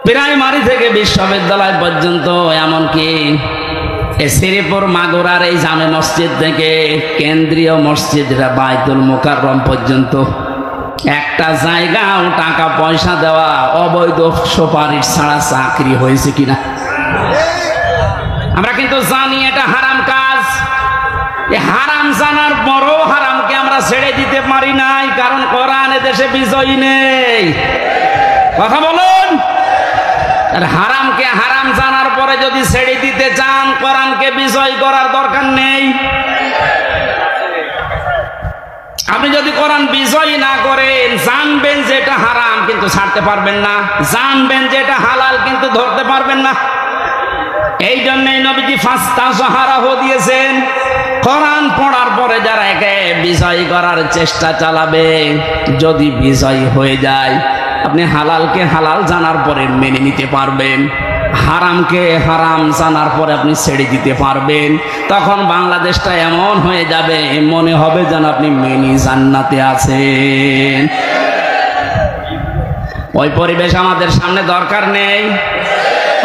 প্রাইমারি থেকে বিশ্ববিদ্যালয় পর্যন্ত, এমনকি শ্রীপুর মাগুরার এই জামে মসজিদ থেকে কেন্দ্রীয় মসজিদ বাইতুল মুকাররম পর্যন্ত একটা জায়গাও টাকা পয়সা দেওয়া, অবৈধ সুপারিশ ছাড়া চাকরি হয়েছে কিনা? আমরা কিন্তু জানি এটা হারাম কাজ। হারাম জানার পরও হারামকে আমরা ছেড়ে দিতে পারি নাই, কারণ কোরআন দেশে বিজয়ী নেই। কথা বলুন। আর হারামকে হারাম জানার পরে যদি ছেড়ে দিতে চান, কোরআনকে বিজয় করার দরকার নেই। আপনি যদি কোরআন বিজয় না করেন, জানবেন যে এটা হারাম কিন্তু ছাড়তে পারবেন না, জানবেন যে এটা হালাল কিন্তু ধরতে পারবেন না। এই জন্যই নবীজি ফাস্তাযহারাহু দিয়েছেন। কোরআন পড়ার পরে যারা একে বিজয় করার চেষ্টা চালাবে, যদি বিজয় হয়ে যায়, আপনি হালালকে হালাল জানার পরে মেনে নিতে পারবেন, হারামকে হারাম জানার পরে আপনি ছেড়ে দিতে পারবেন। তখন বাংলাদেশটা এমন হয়ে যাবে, মনে হবে যেন আপনি মিনি জান্নাতে আছেন। ওই পরিবেশ আমাদের সামনে দরকার নেই।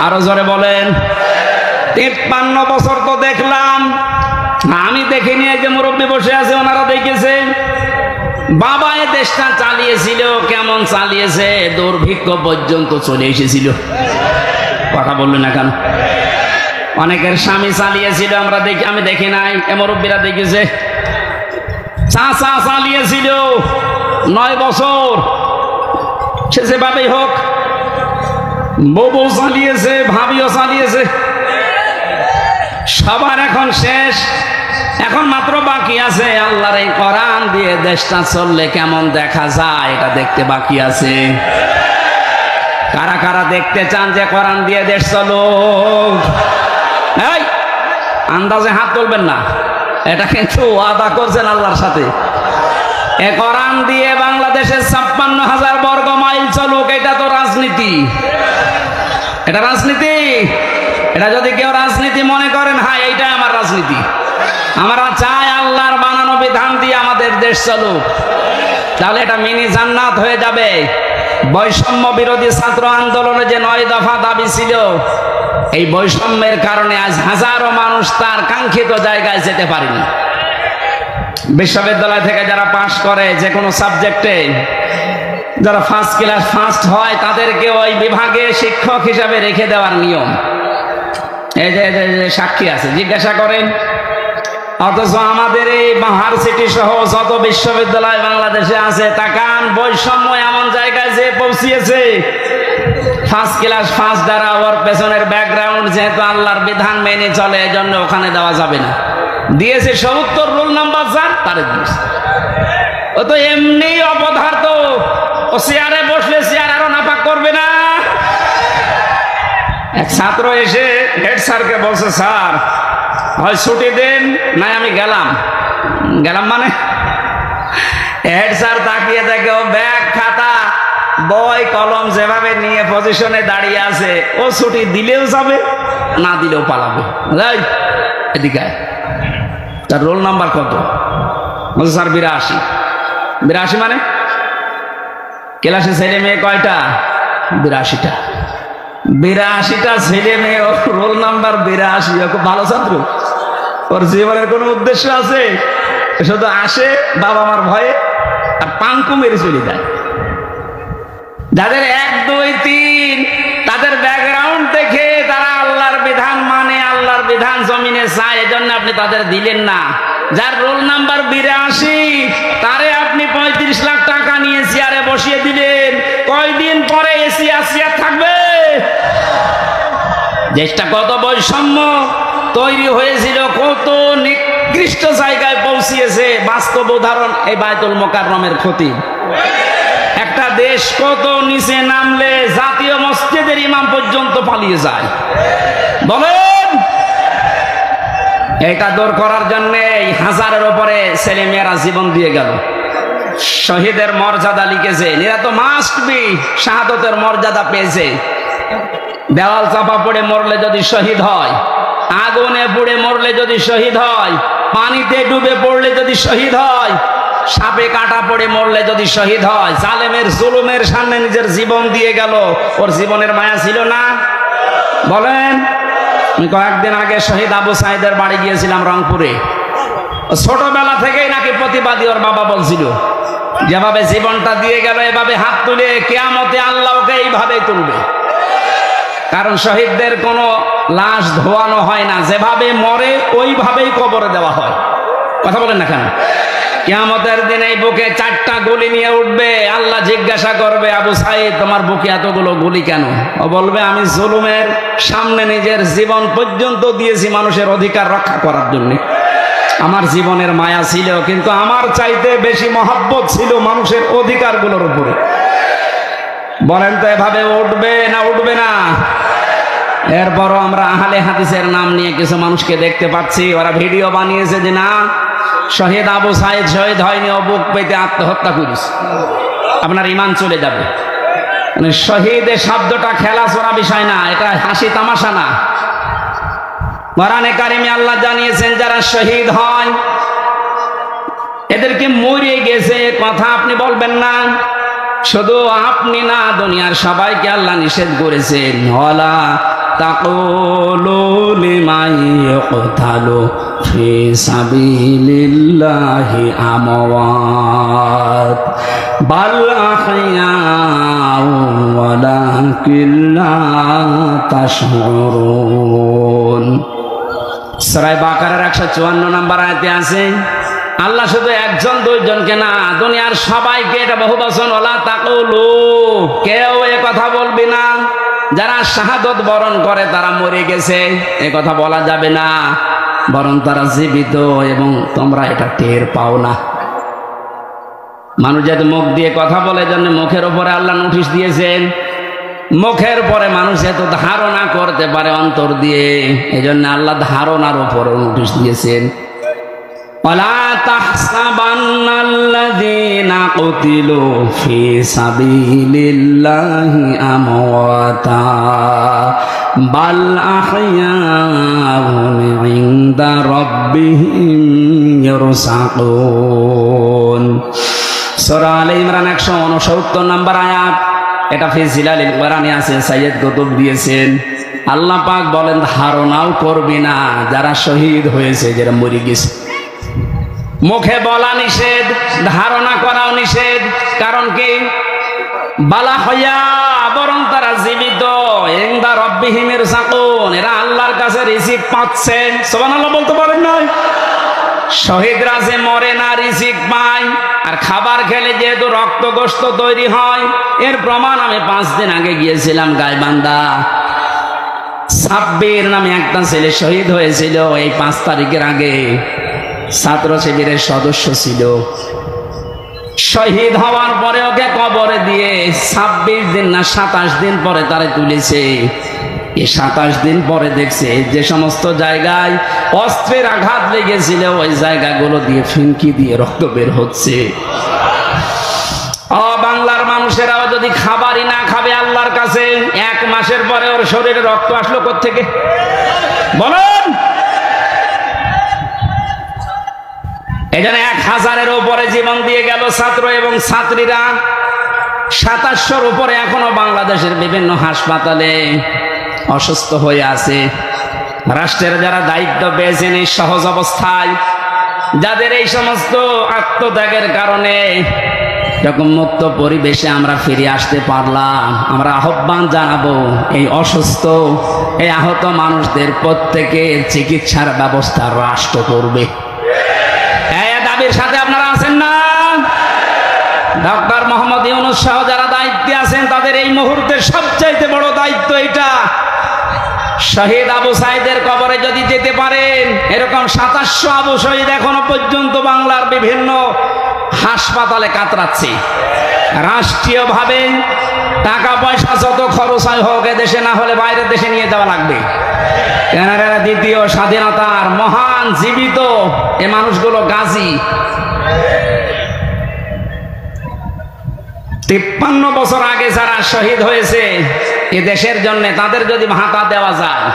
আরো জোরে বলেন। 53 বছর তো দেখলাম, আমি দেখিনি, এই যে মুরব্বী বসে আছে ওনারা দেখেছে। বাবা এ দেশটা চালিয়েছিল, কেমন চালিয়েছে, দুর্ভিক্ষ পর্যন্ত চলে এসেছিল। কথা বললেন না কেন? অনেকের স্বামী চালিয়েছিল, আমরা দেখি, আমি দেখি নাই, এ মুরব্বীরা দেখেছে। চাচা চালিয়েছিল 9 বছর, সে যেভাবেই হোক। বউ চালিয়েছে, ভাবিও চালিয়েছে, সবার এখন শেষ। এখন মাত্র বাকি আছে আল্লাহর এই কোরআন দিয়ে দেশটা চললে কেমন দেখা যায়, এটা দেখতে বাকি আছে। কারা কারা দেখতে চান যে কোরআন দিয়ে দেশ চলো? এই আন্দাজে হাত তুলবেন না, এটা কিন্তু ওয়াদা করছেন আল্লাহর সাথে। এ কোরআন দিয়ে বাংলাদেশের 56,000 বর্গ মাইল চলুক, এটা তো রাজনীতি। এটা রাজনীতি। এটা যদি কেউ রাজনীতি মনে করেন, হ্যাঁ এইটা আমার রাজনীতি, আমরা চাই আল্লাহর বানানো বিধান দিয়ে আমাদের দেশ চলুক, তাহলে এটা মিনি জান্নাত হয়ে যাবে। বৈষম্য বিরোধী ছাত্র আন্দোলনে যে 9 দফা দাবি ছিল, এই বৈষম্যের কারণে আজ হাজারো মানুষ তার কাঙ্ক্ষিত জায়গায় যেতে পারেনি। বিশ্ববিদ্যালয় থেকে যারা পাশ করে যে কোনো সাবজেক্টে, যারা ফার্স্ট ক্লাস ফার্স্ট হয়, তাদেরকে ওই বিভাগে শিক্ষক হিসাবে রেখে দেওয়ার নিয়ম। এই যে সাক্ষী আছে, জিজ্ঞাসা করেন। অথচ আমাদের এই ইউনিভার্সিটি সহ যত বিশ্ববিদ্যালয় বাংলাদেশে আছে, তাকান বৈষম্য এমন জায়গায় যে পৌঁছিয়েছে। ফার্স্ট ক্লাস ফার্স্ট দ্বারা ওর পেছনের ব্যাকগ্রাউন্ড যেহেতু আল্লাহর বিধান মেনে চলে, এজন্য ওখানে দেওয়া যাবে না। দিয়েছে 70 রোল নাম্বার যার তারে দিয়েছে। ও তো এমনি অপদার্থ, ও চেয়ারে বসলে চেয়ার আরো নাপাক করবে না। এক ছাত্র এসে হেড স্যারকে বলছে, স্যার হয় ছুটি দেন, নাই আমি গেলাম। মানে হেড স্যার তাকিয়ে দেখে ও ব্যাগ খাতা বই কলম যেভাবে নিয়ে পজিশনে দাঁড়িয়ে আছে, ও ছুটি দিলেও যাবে, না দিলেও পালাবে। এদিকে তার রোল নাম্বার কত? বলছে স্যার 82। 82 মানে ক্লাসে ছেলে মেয়ে কয়টা? 82টা। 82টা ছেলে মেয়ে, রোল নাম্বার 82। খুব ভালো ছাত্র, ওর জীবনের কোনো উদ্দেশ্য আছে? শুধু আসে বাবা মার ভয়ে আর পাঙ্কু মেরে চলে যায়। যাদের 1, 2, 3 তাদের ব্যাকগ্রাউন্ড দেখে তারা আল্লাহর বিধান মানে, আল্লাহর বিধান জমিনে চায়, এজন্য আপনি তাদের দিলেন না। যার রোল নাম্বার 82, তারে আপনি 35 লাখ টাকা নিয়ে চেয়ারে বসিয়ে দিলেন, কয়দিন পরে এসি আসিয়া থাকবে? দেশটা কত বৈষম্য তৈরি হয়েছিল, কত নিকৃষ্ট জায়গায় পৌঁছিয়েছে। বাস্তব উদাহরণ এই বায়তুল মোকাররমের ক্ষতি। একটা দেশ কত নিচে নামলে জাতীয় মসজিদের ইমাম পর্যন্ত পালিয়ে যায়, বলেন। এটা দূর করার জন্য 1000-এর উপরে ছেলে মেয়েরা জীবন দিয়ে গেল। শহীদের মর্যাদা লিখেছে, এরা তো মাস্ট বি শাহাদতের মর্যাদা পেয়েছে। দেওয়াল চাপা পড়ে মরলে যদি শহীদ হয়, আগুনে পুড়ে মরলে যদি শহীদ হয়, পানিতে ডুবে পড়লে যদি শহীদ হয়, সাপে কাটা পড়ে মরলে যদি শহীদ হয়, জালেমের জুলুমের সামনে নিজের জীবন দিয়ে গেল, ওর জীবনের মায়া ছিল না? বলেন। আমি কয়েকদিন আগে শহীদ আবু সাইদের বাড়ি গিয়েছিলাম রংপুরে। ছোটবেলা থেকেই নাকি প্রতিবাদী, ওর বাবা বলছিল যেভাবে জীবনটা দিয়ে গেল, এভাবে হাত তুলে কিয়ামতে আল্লাহ ওকে এইভাবেই তুলবে। কারণ শহীদদের কোনো লাশ ধোয়ানো হয় না, যেভাবে মরে ওইভাবেই কবরে দেওয়া হয়। কথা বলেন না কেন? কিয়ামতের দিনে এই বুকে 4টা গুলি নিয়ে উঠবে, আল্লাহ জিজ্ঞাসা করবে, আবু সাইদ তোমার বুকে এতগুলো গুলি কেন? ও বলবে, আমি জুলুমের সামনে নিজের জীবন পর্যন্ত দিয়েছি মানুষের অধিকার রক্ষা করার জন্য। আমার জীবনের মায়া ছিল, কিন্তু আমার চাইতে বেশি মহব্বত ছিল মানুষের অধিকারগুলোর উপরে। বলেন তো এভাবে উঠবে না উঠবে না? এরপরও আমরা আহলে হাদিসের নাম নিয়ে কিছু মানুষকে দেখতে পাচ্ছি, ওরা ভিডিও বানিয়েছে যে না শহীদ আবু সাইদ শহীদ হয়নি, ও বুক পেতে আত্মহত্যা করিস, আপনার ঈমান চলে যাবে। মানে শহীদের শব্দটা খেলাছোড়া বিষয় না, এটা হাসি তামাশা না। কোরআনে কারিমে আল্লাহ জানিয়েছেন যারা শহীদ হয় এদেরকে মরে গেছে কথা আপনি বলবেন না। শুধু আপনি না, দুনিয়ার সবাইকে আল্লাহ নিষেধ করেছেন, ওয়ালা তাকুলু লিমান ইয়ুকতালু ফি সাবিলিল্লাহি আমওয়াত বাল আহইয়াউ ওয়ালাকিন লা তাশউরুন। সূরা বাকারার 154 নম্বর আয়াতে আছে আল্লাহ শুধু একজন দুইজনকে না, দুনিয়ার সবাইকে, এটা বহুবচন, ওয়ালা তাকুলু, কেউ এ কথা বলবি না যারা শাহাদত বরণ করে তারা মরে গেছে, এ কথা বলা যাবে না, বরং তারা জীবিত এবং তোমরা এটা টের পাও না। মানুষ যাতে মুখ দিয়ে কথা বলে, জন্য মুখের উপরে আল্লাহ নোটিশ দিয়েছেন, মুখের পরে মানুষ এত ধারণা করতে পারে অন্তর দিয়ে, এই জন্য আল্লাহ ধারণার উপরে নোটিশ দিয়েছেন। ওয়ালা তাহসাবান্নাল্লাযীনা কুতিলু ফি সাবিলিল্লাহি আমওয়াতা বাল আহইয়াউন ইনদা রাব্বিহিম ইরসাকুন। সূরা আলে ইমরান 169 নম্বর আয়াত, এটা ফি জিলালিল কোরআনে আছে, সাইয়্যিদ কুতুব দিয়েছেন। আল্লাহ পাক বলেন ধারণাও করবি না যারা শহীদ হয়েছে, যারা মরে গেছে। মুখে বলা নিষেধ, ধারণা করাও নিষেধ, কারণ কি? বালা হইয়া, বরং তারা জীবিত, ইনদা রাব্বিহিম ইরসাকুন, এরা আল্লাহর কাছে রিজিক পাচ্ছে। সুবহানাল্লাহ বলতে পারেন না? শহীদরা যে মরে না, রিজিক পায়। আর খাবার খেলে যেহেতু রক্ত গোশত তৈরি হয়, এর প্রমাণ আমি 5 দিন আগে গিয়েছিলাম গাইবান্ধা। সাব্বির নামে একটা ছেলে শহীদ হয়েছিল এই 5 তারিখের আগে, ছাত্র শিবিরের সদস্য ছিল। শহীদ হওয়ার পরে ওকে কবরে দিয়ে 26 দিন না 27 দিন পরে তারে তুলেছে। এই 27 দিন পরে দেখছে যে সমস্ত জায়গায় অস্ত্রের আঘাত লেগেছিল ওই জায়গাগুলো দিয়ে ফিনকি দিয়ে রক্ত বের হচ্ছে। বাংলার মানুষেরাও যদি খাবারই না খাবে আল্লাহর কাছে, 1 মাসের পরে ওর শরীরে রক্ত আসলো কোত্থেকে বলেন? এখানে 1000-এর উপরে জীবন দিয়ে গেল ছাত্র এবং ছাত্রীরা। 2700-র উপরে এখনো বাংলাদেশের বিভিন্ন হাসপাতালে অসুস্থ হয়ে আছে। রাষ্ট্রের যারা দায়িত্ব পেয়েছেন এই সহজ অবস্থায়, যাদের এই সমস্ত আত্মত্যাগের কারণে এরকম মুক্ত পরিবেশে আমরা ফিরে আসতে পারলাম, আমরা আহ্বান জানাবো এই অসুস্থ, এই আহত মানুষদের প্রত্যেকের চিকিৎসার ব্যবস্থা রাষ্ট্র করবে। সাথে আপনারা আছেন না? ডক্টর মোহাম্মদ ইউনূস সহ যারা দায়িত্বে আছেন তাদের এই মুহূর্তে সবচাইতে বড় দায়িত্ব এটা। শহীদ আবু সাইদের কবরে যদি যেতে পারেন, এরকম 2700 আবু শহীদ এখনো পর্যন্ত বাংলার বিভিন্ন হাসপাতালে কাতরাচ্ছে। রাষ্ট্রীয়ভাবে টাকা পয়সা যত খরচ হয় হোক, দেশে না হলে বাইরের দেশে নিয়ে যাওয়া লাগবে। এনারা দ্বিতীয় স্বাধীনতার মহান জীবিত এ মানুষগুলো গাজী। 53 বছর আগে যারা শহীদ হয়েছে এ দেশের জন্য, তাদের যদি ভাতা দেওয়া যায়,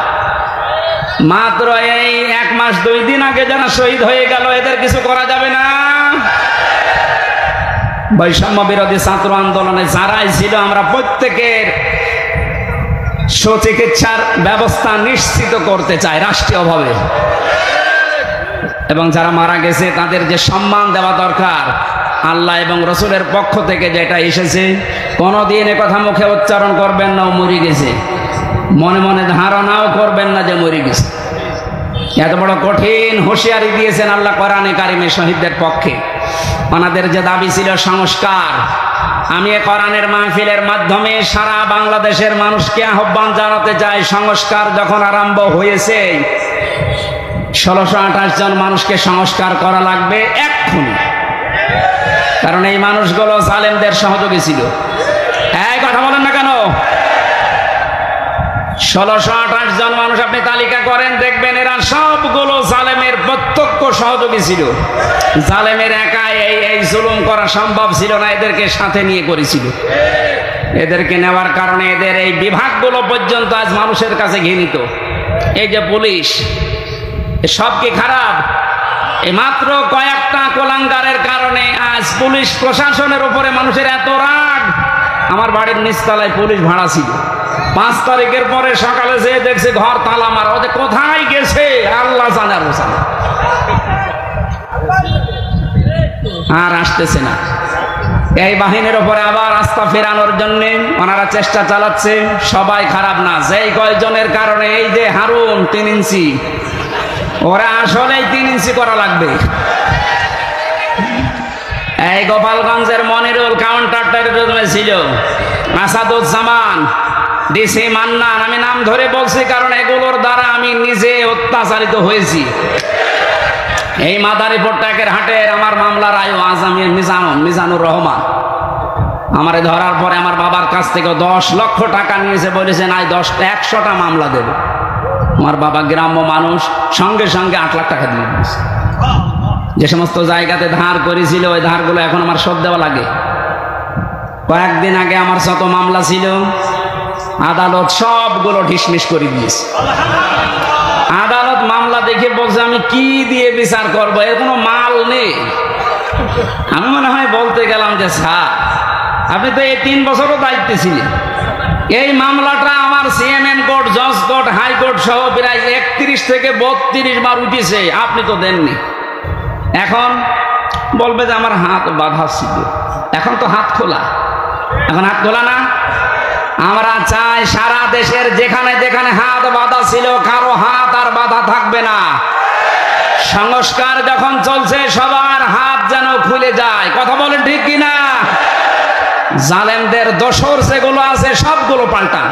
মাত্র এই 1 মাস 2 দিন আগে যারা শহীদ হয়ে গেল এদের কিছু করা যাবে না? বৈষম্য বিরোধী ছাত্র আন্দোলনে যারাই ছিল, আমরা প্রত্যেকের সুচিকিৎসার ব্যবস্থা নিশ্চিত করতে চাই রাষ্ট্রীয়ভাবে, এবং যারা মারা গেছে তাদের যে সম্মান দেওয়া দরকার আল্লাহ এবং রসুলের পক্ষ থেকে যেটা এসেছে, কোনোদিন এ কথা মুখে উচ্চারণ করবেন না ও মরে গেছে, মনে মনে ধারণাও করবেন না যে মরে গেছে। এত বড় কঠিন হুঁশিয়ারি দিয়েছেন আল্লাহ কোরআনে কারিমে শহীদদের পক্ষে। ওনাদের যে দাবি ছিল সংস্কার, আমি এ কোরআনের মাহফিলের মাধ্যমে সারা বাংলাদেশের মানুষকে আহ্বান জানাতে চাই, সংস্কার যখন আরম্ভ হয়েছে 1628 জন মানুষকে সংস্কার করা লাগবে এক্ষুনি, কারণ এই মানুষগুলো জালেমদের সহযোগী ছিল। এই কথা বলেন না কেন? 1628 জন মানুষ আপনি তালিকা করেন, দেখবেন এরা সবগুলো জালেমের প্রত্যক্ষ সহযোগী ছিল। জালেমের একাই এই জুলুম করা সম্ভব ছিল না, এদেরকে সাথে নিয়ে করেছিল। এদেরকে নেওয়ার কারণে এদের এই বিভাগগুলো পর্যন্ত আজ মানুষের কাছে ঘৃণিত। এই যে পুলিশ, সব কি খারাপ? এই মাত্র কয়েকটা কোলাঙ্গারের কারণে আজ পুলিশ প্রশাসনের উপরে মানুষের এত রাগ। আমার বাড়ির নিচতলায় পুলিশ ভাড়া ছিল, 5 তারিখের পরে সকালে যেয়ে দেখছে ঘর তালা মারা। ওদের কোথায় গেছে আল্লাহ জানে, আর জানে, আর আসতেছে না। এই বাহিনীর উপরে আবার আস্থা ফেরানোর জন্য ওনারা চেষ্টা চালাচ্ছে। সবাই খারাপ না, যেই কয়জনের কারণে এই যে হারুন 3 ইঞ্চি, ওরা আসলেই 3 ইঞ্চি করা লাগবে। এই গোপালগঞ্জের মনিরুল কাউন্টার টেরোরিজমে ছিল, আসাদুজ্জামান, ডিসি মান্নান, আমি নাম ধরে বলছি কারণ এগুলোর দ্বারা আমি নিজে অত্যাচারিত হয়েছি। এই মাদারীপুর ট্যাকের হাটের আমার মামলার আয়ু আজ আমি মিজানুর রহমান, আমারে ধরার পরে আমার বাবার কাছ থেকে 10 লক্ষ টাকা নিয়েছে, বলেছে নাই 100টা মামলা দেবে। আমার বাবা গ্রাম্য মানুষ, সঙ্গে সঙ্গে 8 লাখ টাকা দিয়ে দিয়েছে। যে সমস্ত জায়গাতে ধার করেছিল ওই ধারগুলো এখন আমার শোধ দেওয়া লাগে। কয়েকদিন আগে আমার যত মামলা ছিল আদালত সবগুলো ঢিসমিস করে দিয়েছে। আদালত মামলা দেখে বলছে আমি কি দিয়ে বিচার করব, এর কোনো মাল নেই। আমি মনে হয় বলতে গেলাম যে স্যার আপনি তো এই 3 বছরও দায়িত্বে ছিলেন, এই মামলাটা আমার সিএমএন কোর্ট, জজ কোর্ট, হাইকোর্ট সহ প্রায় 31 থেকে 32 বার উঠেছে, আপনি তো দেননি। এখন বলবে যে আমার হাত বাঁধা ছিল, এখন তো হাত খোলা। এখন হাত খোলা না? আমরা চাই সারা দেশের যেখানে যেখানে হাত বাঁধা ছিল কারো হাত আর বাঁধা থাকবে না। সংস্কার যখন চলছে সবার হাত যেন খুলে যায়। কথা বলেন ঠিক কিনা? জালেমদের দোসর যেগুলো আছে সবগুলো পাল্টান,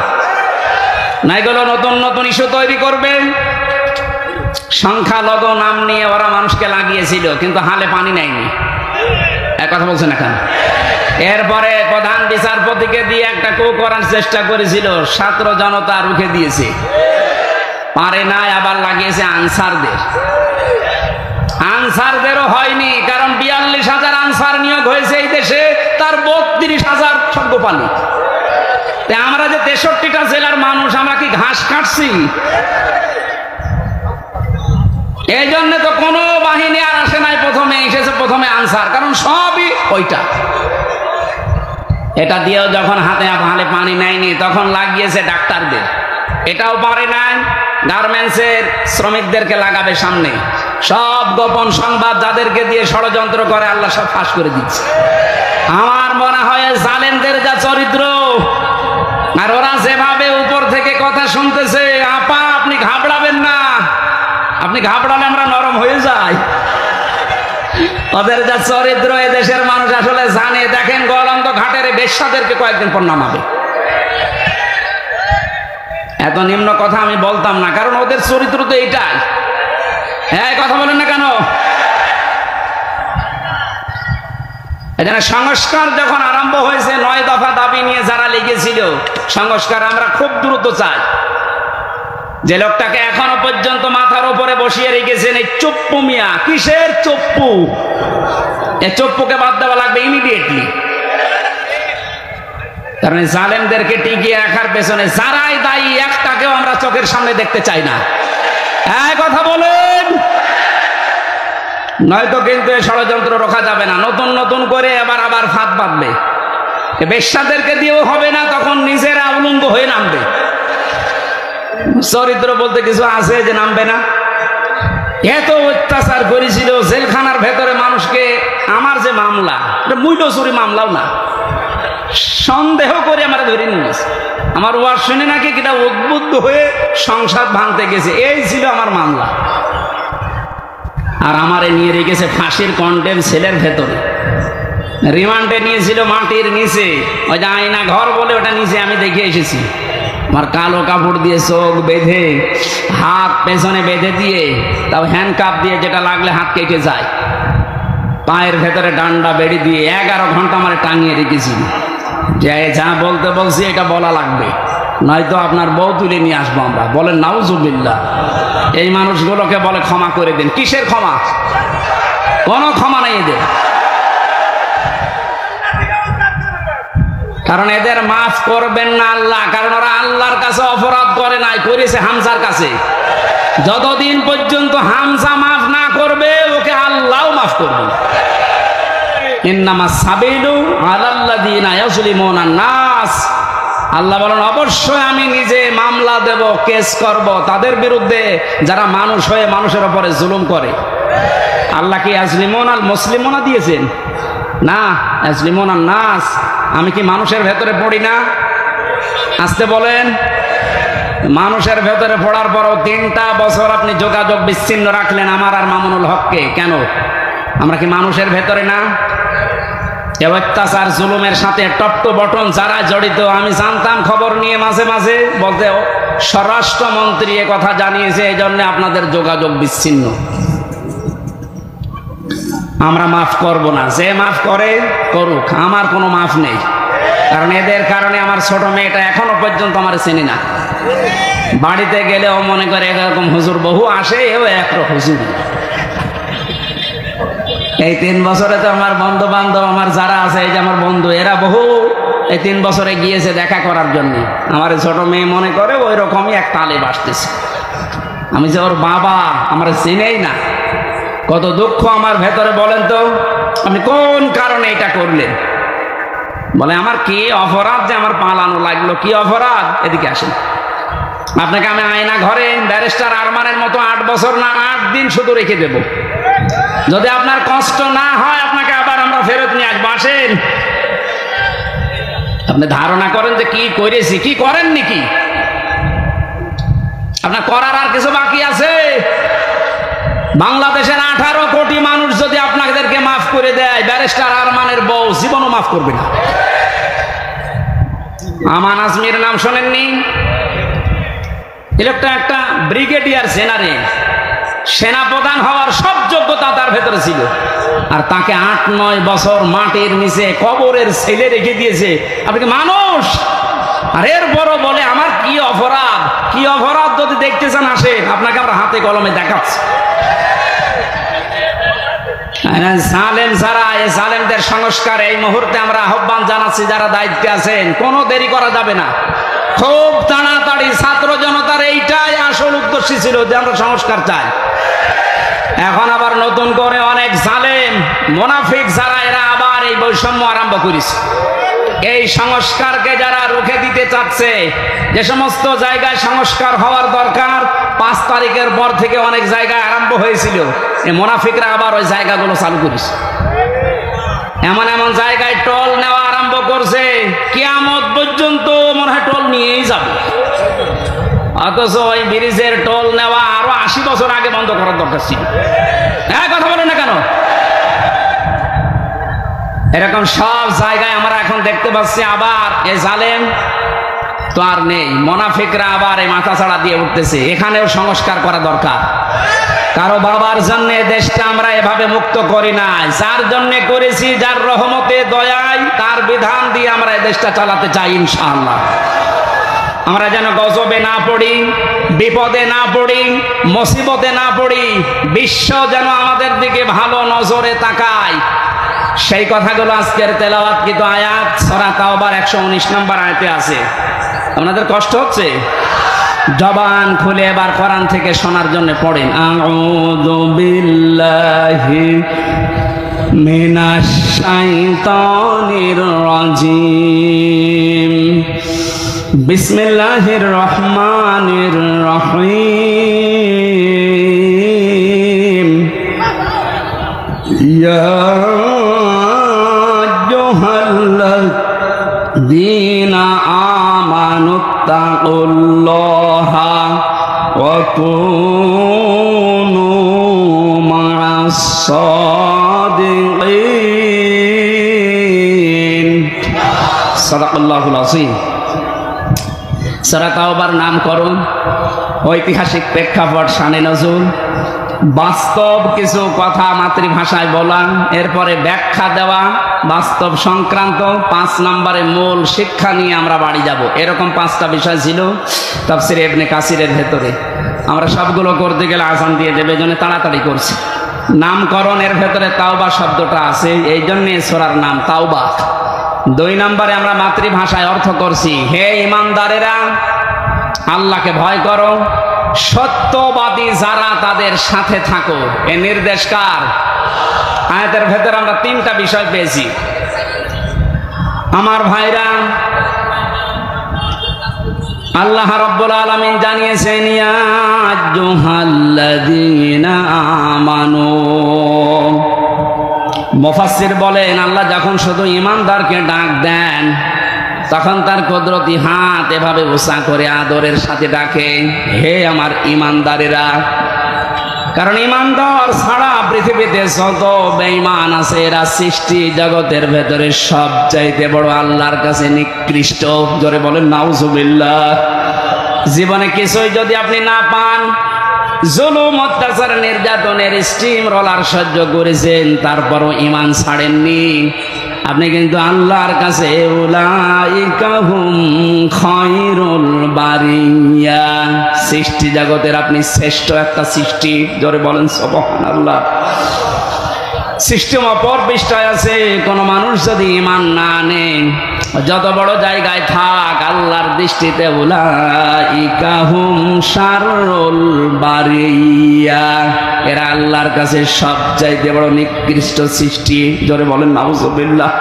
না এগুলো নতুন নতুন ইস্যু তৈরি করবে। সংখ্যালঘু নাম নিয়ে ওরা মানুষকে লাগিয়েছিল, কিন্তু হালে পানি নেয়নি। এক কথা বলছেন এখন। এরপরে প্রধান বিচারপতিকে দিয়ে একটা কু করার চেষ্টা করেছিল, ছাত্র জনতা রুখে দিয়েছে, পারে নাই, আবার লাগিয়েছে আনসারদের। আনসারদেরও হয়নি, কারণ 42,000 আনসার নিয়োগ হয়েছে এই দেশে, তার 32,000 সর্বপালি। আমরা যে 63টা জেলার মানুষ, আমরা কি ঘাস কাটছি? এই জন্য তো কোনো বাহিনী আর আসে নাই, প্রথমে এসেছে প্রথমে আনসার, কারণ সবই ওইটা। এটা দিয়েও যখন হাতে হালে পানি নেয়নি তখন লাগিয়েছে ডাক্তারদের, এটাও পারে নাই। গার্মেন্টসের শ্রমিকদেরকে লাগাবে সামনে। সব গোপন সংবাদ যাদেরকে দিয়ে ষড়যন্ত্র করে আল্লাহ সব ফাঁস করে দিচ্ছে। আমার মনে হয় জালেমদের যা চরিত্র, আর ওরা যেভাবে উপর থেকে কথা শুনতেছে, আপা আপনি ঘাবড়াবেন না, আপনি ঘাবড়ালে আমরা নরম হয়ে যাই। ওদের যা চরিত্র এ দেশের মানুষ আসলে জানে। দেখেন গোয়ালন্দ ঘাটের বেশ্যাদেরকে কয়েকদিন পর নামাবে। এত নিম্ন কথা আমি বলতাম না, কারণ ওদের চরিত্র তো এইটাই। হ্যাঁ, কথা বলেন না কেন? এখানে সংস্কার যখন আরম্ভ হয়েছে, 9 দফা দাবি নিয়ে যারা লেগেছিল, সংস্কার আমরা খুব দ্রুত চাই। যে লোকটাকে এখনো পর্যন্ত মাথার উপরে বসিয়ে রেখেছেন এই চপ্পু মিয়া, কিসের চপ্পু? এই চপ্পুকে বাদ দেওয়া লাগবে ইমিডিয়েটলি। কারণ জালেমদেরকে টিকিয়ে রাখার পেছনে যারাই দায়ী, একটাকেও আমরা চোখের সামনে দেখতে চাই না। এই কথা বলেন, নয়তো কিন্তু এই ষড়যন্ত্র রোখা যাবে না। নতুন নতুন করে আবার ফাঁদ বাঁধবে। বেশ্যাদেরকে দিয়েও হবে না, তখন নিজেরা উলঙ্গ হয়ে নামবে। চরিত্র বলতে কিছু আছে যে নামবে না? এত অত্যাচার করেছিল জেলখানার ভেতরে মানুষকে। আমার যে মামলা, এটা মূল্য চুরি মামলাও না, সন্দেহ করে আমরা ধরে নিয়েছি। আমার ওয়াজ শুনে নাকি কিটা উদ্বুদ্ধ হয়ে সংসার ভাঙতে গেছে, এই ছিল আমার মামলা। আর আমারে নিয়ে রেখেছে ফাঁসির কন্টেম সেলের ভেতরে, রিমান্ডে নিয়েছিল মাটির নিচে, ওই যে আয়না ঘর বলে ওটা নিচে, আমি দেখে এসেছি। আমার কালো কাপড় দিয়ে চোখ বেঁধে, হাত পেছনে বেঁধে দিয়ে, তাও হ্যান্ডকাপ দিয়ে যেটা লাগলে হাত কেটে যায়, পায়ের ভেতরে ডান্ডা বেড়ি দিয়ে 11 ঘন্টা আমার টাঙিয়ে রেখেছিল যে যা বলতে বলছি এটা বলা লাগবে, নয়তো আপনার বউ তুলে নিয়ে আসবো আমরা। বলেন নাউজুবিল্লাহ। এই মানুষগুলোকে বলে ক্ষমা করে দেন। কিসের ক্ষমা? কোনো ক্ষমা নেই এদের, কারণ এদের মাফ করবেন না আল্লাহ, কারণ ওরা আল্লাহর কাছে অপরাধ করে নাই, করেছে হামজার কাছে। যতদিন পর্যন্ত হামজা মাফ না করবে ওকে আল্লাহও মাফ করবে। ইন্নামাস সাবিলু আলাল্লাযিনা ইয়াজলিমুনা নাস, আল্লাহ বলেন অবশ্যই আমি নিজে মামলা দেব, কেস করব তাদের বিরুদ্ধে যারা মানুষ হয়ে মানুষের উপরে জুলুম করে। আল্লাহ কি ইয়াজলিমুনা আল মুসলিমুনা দিয়েছেন? না, ইয়াজলিমুনা নাস। আমি কি মানুষের ভেতরে পড়ি না? আসতে বলেন। মানুষের ভেতরে পড়ার পরও 3টা বছর আপনি যোগাযোগ বিচ্ছিন্ন রাখলেন আমার আর মামুনুল হককে, কেন? আমরা কি মানুষের ভেতরে না? এ অত্যাচার জুলুমের সাথে টপ টু বটন যারা জড়িত, আমি জানতাম খবর নিয়ে মাঝে মাঝে বলতে, স্বরাষ্ট্রমন্ত্রী এ কথা জানিয়েছে, এই জন্য আপনাদের যোগাযোগ বিচ্ছিন্ন। আমরা মাফ করব না, যে মাফ করে করুক, আমার কোনো মাফ নেই। কারণ এদের কারণে আমার ছোট মেয়েটা এখনো পর্যন্ত আমার চেনে না। বাড়িতে গেলেও মনে করে এরকম হুজুর বহু আসে, এও এক হুজুর। এই 3 বছরে তো আমার বন্ধু বান্ধব আমার যারা আছে, এই যে আমার বন্ধু, এরা বহু এই 3 বছরে গিয়েছে দেখা করার জন্য। আমার ছোট মেয়ে মনে করে ওই রকমই এক তালেব আসতেছে। আমি যে ওর বাবা, আমার চেনেই না। কত দুঃখ আমার ভেতরে, বলেন তো আপনি কোন কারণে এটা করলেন? বলে আমার কি অপরাধ যে আমার পালানো লাগলো? কি অপরাধ? এদিকে আসেন, আপনাকে আমি আয়না ঘরে ব্যারিস্টার আরমানের মতো 8 বছর না 8 দিন শুধু রেখে দেব। যদি আপনার কষ্ট না হয় আপনাকে আবার আমরা ফেরত নিয়ে আসবো। আসেন। আপনি ধারণা করেন যে কি করেছি, কি করেন নাকি? আপনার করার আর কিছু বাকি আছে? বাংলাদেশের 18 কোটি মানুষ যদি আপনাদেরকে মাফ করে দেয়, ব্যারিস্টার আরমানের বউ জীবনও মাফ করবে না। আমান আজমির নাম শোনেননি? একটা ব্রিগেডিয়ার জেনারেল, সেনাপ্রধান হওয়ার সব যোগ্যতা তার ভেতরে ছিল, আর তাকে 8-9 বছর মাটির নিচে কবরের ছেলে রেখে দিয়েছে। আপনি কি মানুষ? আর এরপরও বলে আমার কি অপরাধ? কি অপরাধ যদি দেখতে চান আসেন, আপনাকে আমরা হাতে কলমে দেখাচ্ছি। জালেম যারা, এই জালেমদের সংস্কার এই মুহূর্তে আমরা আহ্বান জানাচ্ছি, যারা দায়িত্বে আছেন, কোনো দেরি করা যাবে না। খুব তাড়াতাড়ি ছাত্র জনতার এইটাই আসল উদ্দেশ্য ছিল যে আমরা সংস্কার চাই। এখন আবার নতুন করে অনেক জালেম মুনাফিক যারা, এরা আবার এই বৈষম্য আরম্ভ করেছে। এই সংস্কারকে যারা রুখে দিতে চাচ্ছে, যে সমস্ত জায়গায় সংস্কার হওয়ার দরকার 5 তারিখের পর থেকে অনেক জায়গায় আরম্ভ হয়েছিল, এই মুনাফিকরা আবার ওই জায়গাগুলো চালু করেছে। এমন এমন জায়গায় টোল নেওয়া আরম্ভ করছে, কিয়ামত পর্যন্ত মনে হয় টোল নিয়েই যাবে। অথচ ওই ব্রিজের টোল নেওয়া আরো 80 বছর আগে বন্ধ করার দরকার ছিল। কথা বলে না কেন? এরকম সব জায়গায় আমরা এখন দেখতে পাচ্ছি আবার এই জালেম তো আর নেই, মুনাফিকরা আবার এই মাথা ছাড়া দিয়ে উঠতেছে। এখানেও সংস্কার করা দরকার। কারো বাবার জন্য দেশটা আমরা এভাবে মুক্ত করি নাই, যার জন্য করেছি, যার রহমতে দয়ায় তার বিধান দিয়ে আমরা এই দেশটা চালাতে চাই ইনশাআল্লাহ। আমরা যেন গজবে না পড়ি, বিপদে না পড়ি, মুসিবতে না পড়ি, বিশ্ব যেন আমাদের দিকে ভালো নজরে তাকায়, সেই কথাগুলো আজকের তেলাওয়াতকৃত আয়াত সূরা তাওবার 119 নম্বর আয়াতে আছে। আপনাদের কষ্ট হচ্ছে? জবান খুলে এবার কোরআন থেকে শোনার জন্য পড়েন। আউযু বিল্লাহি মিনাশ শাইতানির রাজিম। বিসমিল্লাহির রহমানির রহিম। ইয়া আইয়ুহাল্লাযীনা আমানুত্তাকুল্লাহা ওয়া কুনু মা'আস সাদিকিন। সাদাকাল্লাহুল আযীম। সূরা তাওবার নামকরণ, ঐতিহাসিক প্রেক্ষাপট, শানে নজুল, বাস্তব কিছু কথা মাতৃভাষায় বলা, এরপরে ব্যাখ্যা দেওয়া বাস্তব সংক্রান্ত, 5 নম্বরে মূল শিক্ষা নিয়ে আমরা বাড়ি যাব। এরকম 5টা বিষয় ছিল তাফসীরে ইবনে কাসিরের ভেতরে। আমরা সবগুলো করতে গেলে আযান দিয়ে দেবে, জন্য তাড়াতাড়ি করছি। নামকরণের ভেতরে তাওবা শব্দটা আছে, এই জন্যে সূরার নাম তাওবা। 2 নম্বরে আমরা মাতৃভাষায় অর্থ করছি, হে ঈমানদারেরা আল্লাহকে ভয় করো, সত্যবাদী যারা তাদের সাথে থাকো। এ নির্দেশ কার? আয়াতের ভেতরে আমরা 3টা বিষয় পেয়েছি। আমার ভাইরা, আল্লাহ রাব্বুল আলামিন জানিয়েছেন, ইয়া আইয়ুহাল্লাযীনা আমানু। মুফাসসির বলেন, আল্লাহ যখন শুধু ঈমানদারকে ডাক দেন তখন তার কুদরতি হাত এভাবে উঁচা করে আদরের সাথে ডাকে, হে আমার ঈমানদারেরা। কারণ ঈমানদার ছাড়া পৃথিবীতে যত বেঈমান আছে এরা সৃষ্টি জগতের ভেতরে সবচাইতে বড় আল্লাহর কাছে নিকৃষ্ট। জোরে বলেন নাউজুবিল্লাহ। জীবনে কিছুই যদি আপনি না পান, জুলুম, অত্যাচার, নির্যাতনের স্টিম রোলার সহ্য করেছেন, তারপরও ঈমান ছাড়েননি, আপনি কিন্তু আল্লাহর কাছে উলাইকা হুম খায়রুল বারিয়া, সৃষ্টি জগতের আপনি শ্রেষ্ঠ একটা সৃষ্টি। জোরে বলেন সুবহানাল্লাহ। সিস্টেম অপর পৃষ্ঠায় আছে, কোন মানুষ যদি ঈমান না আনে, যত বড় জায়গায় থাক, আল্লাহর দৃষ্টিতে উলাইকা হুম শাররুল বারিয়া, এরা আল্লাহর কাছে সবচাইতে বড় নিকৃষ্ট সৃষ্টি। জোরে বলেন নাউজুবিল্লাহ।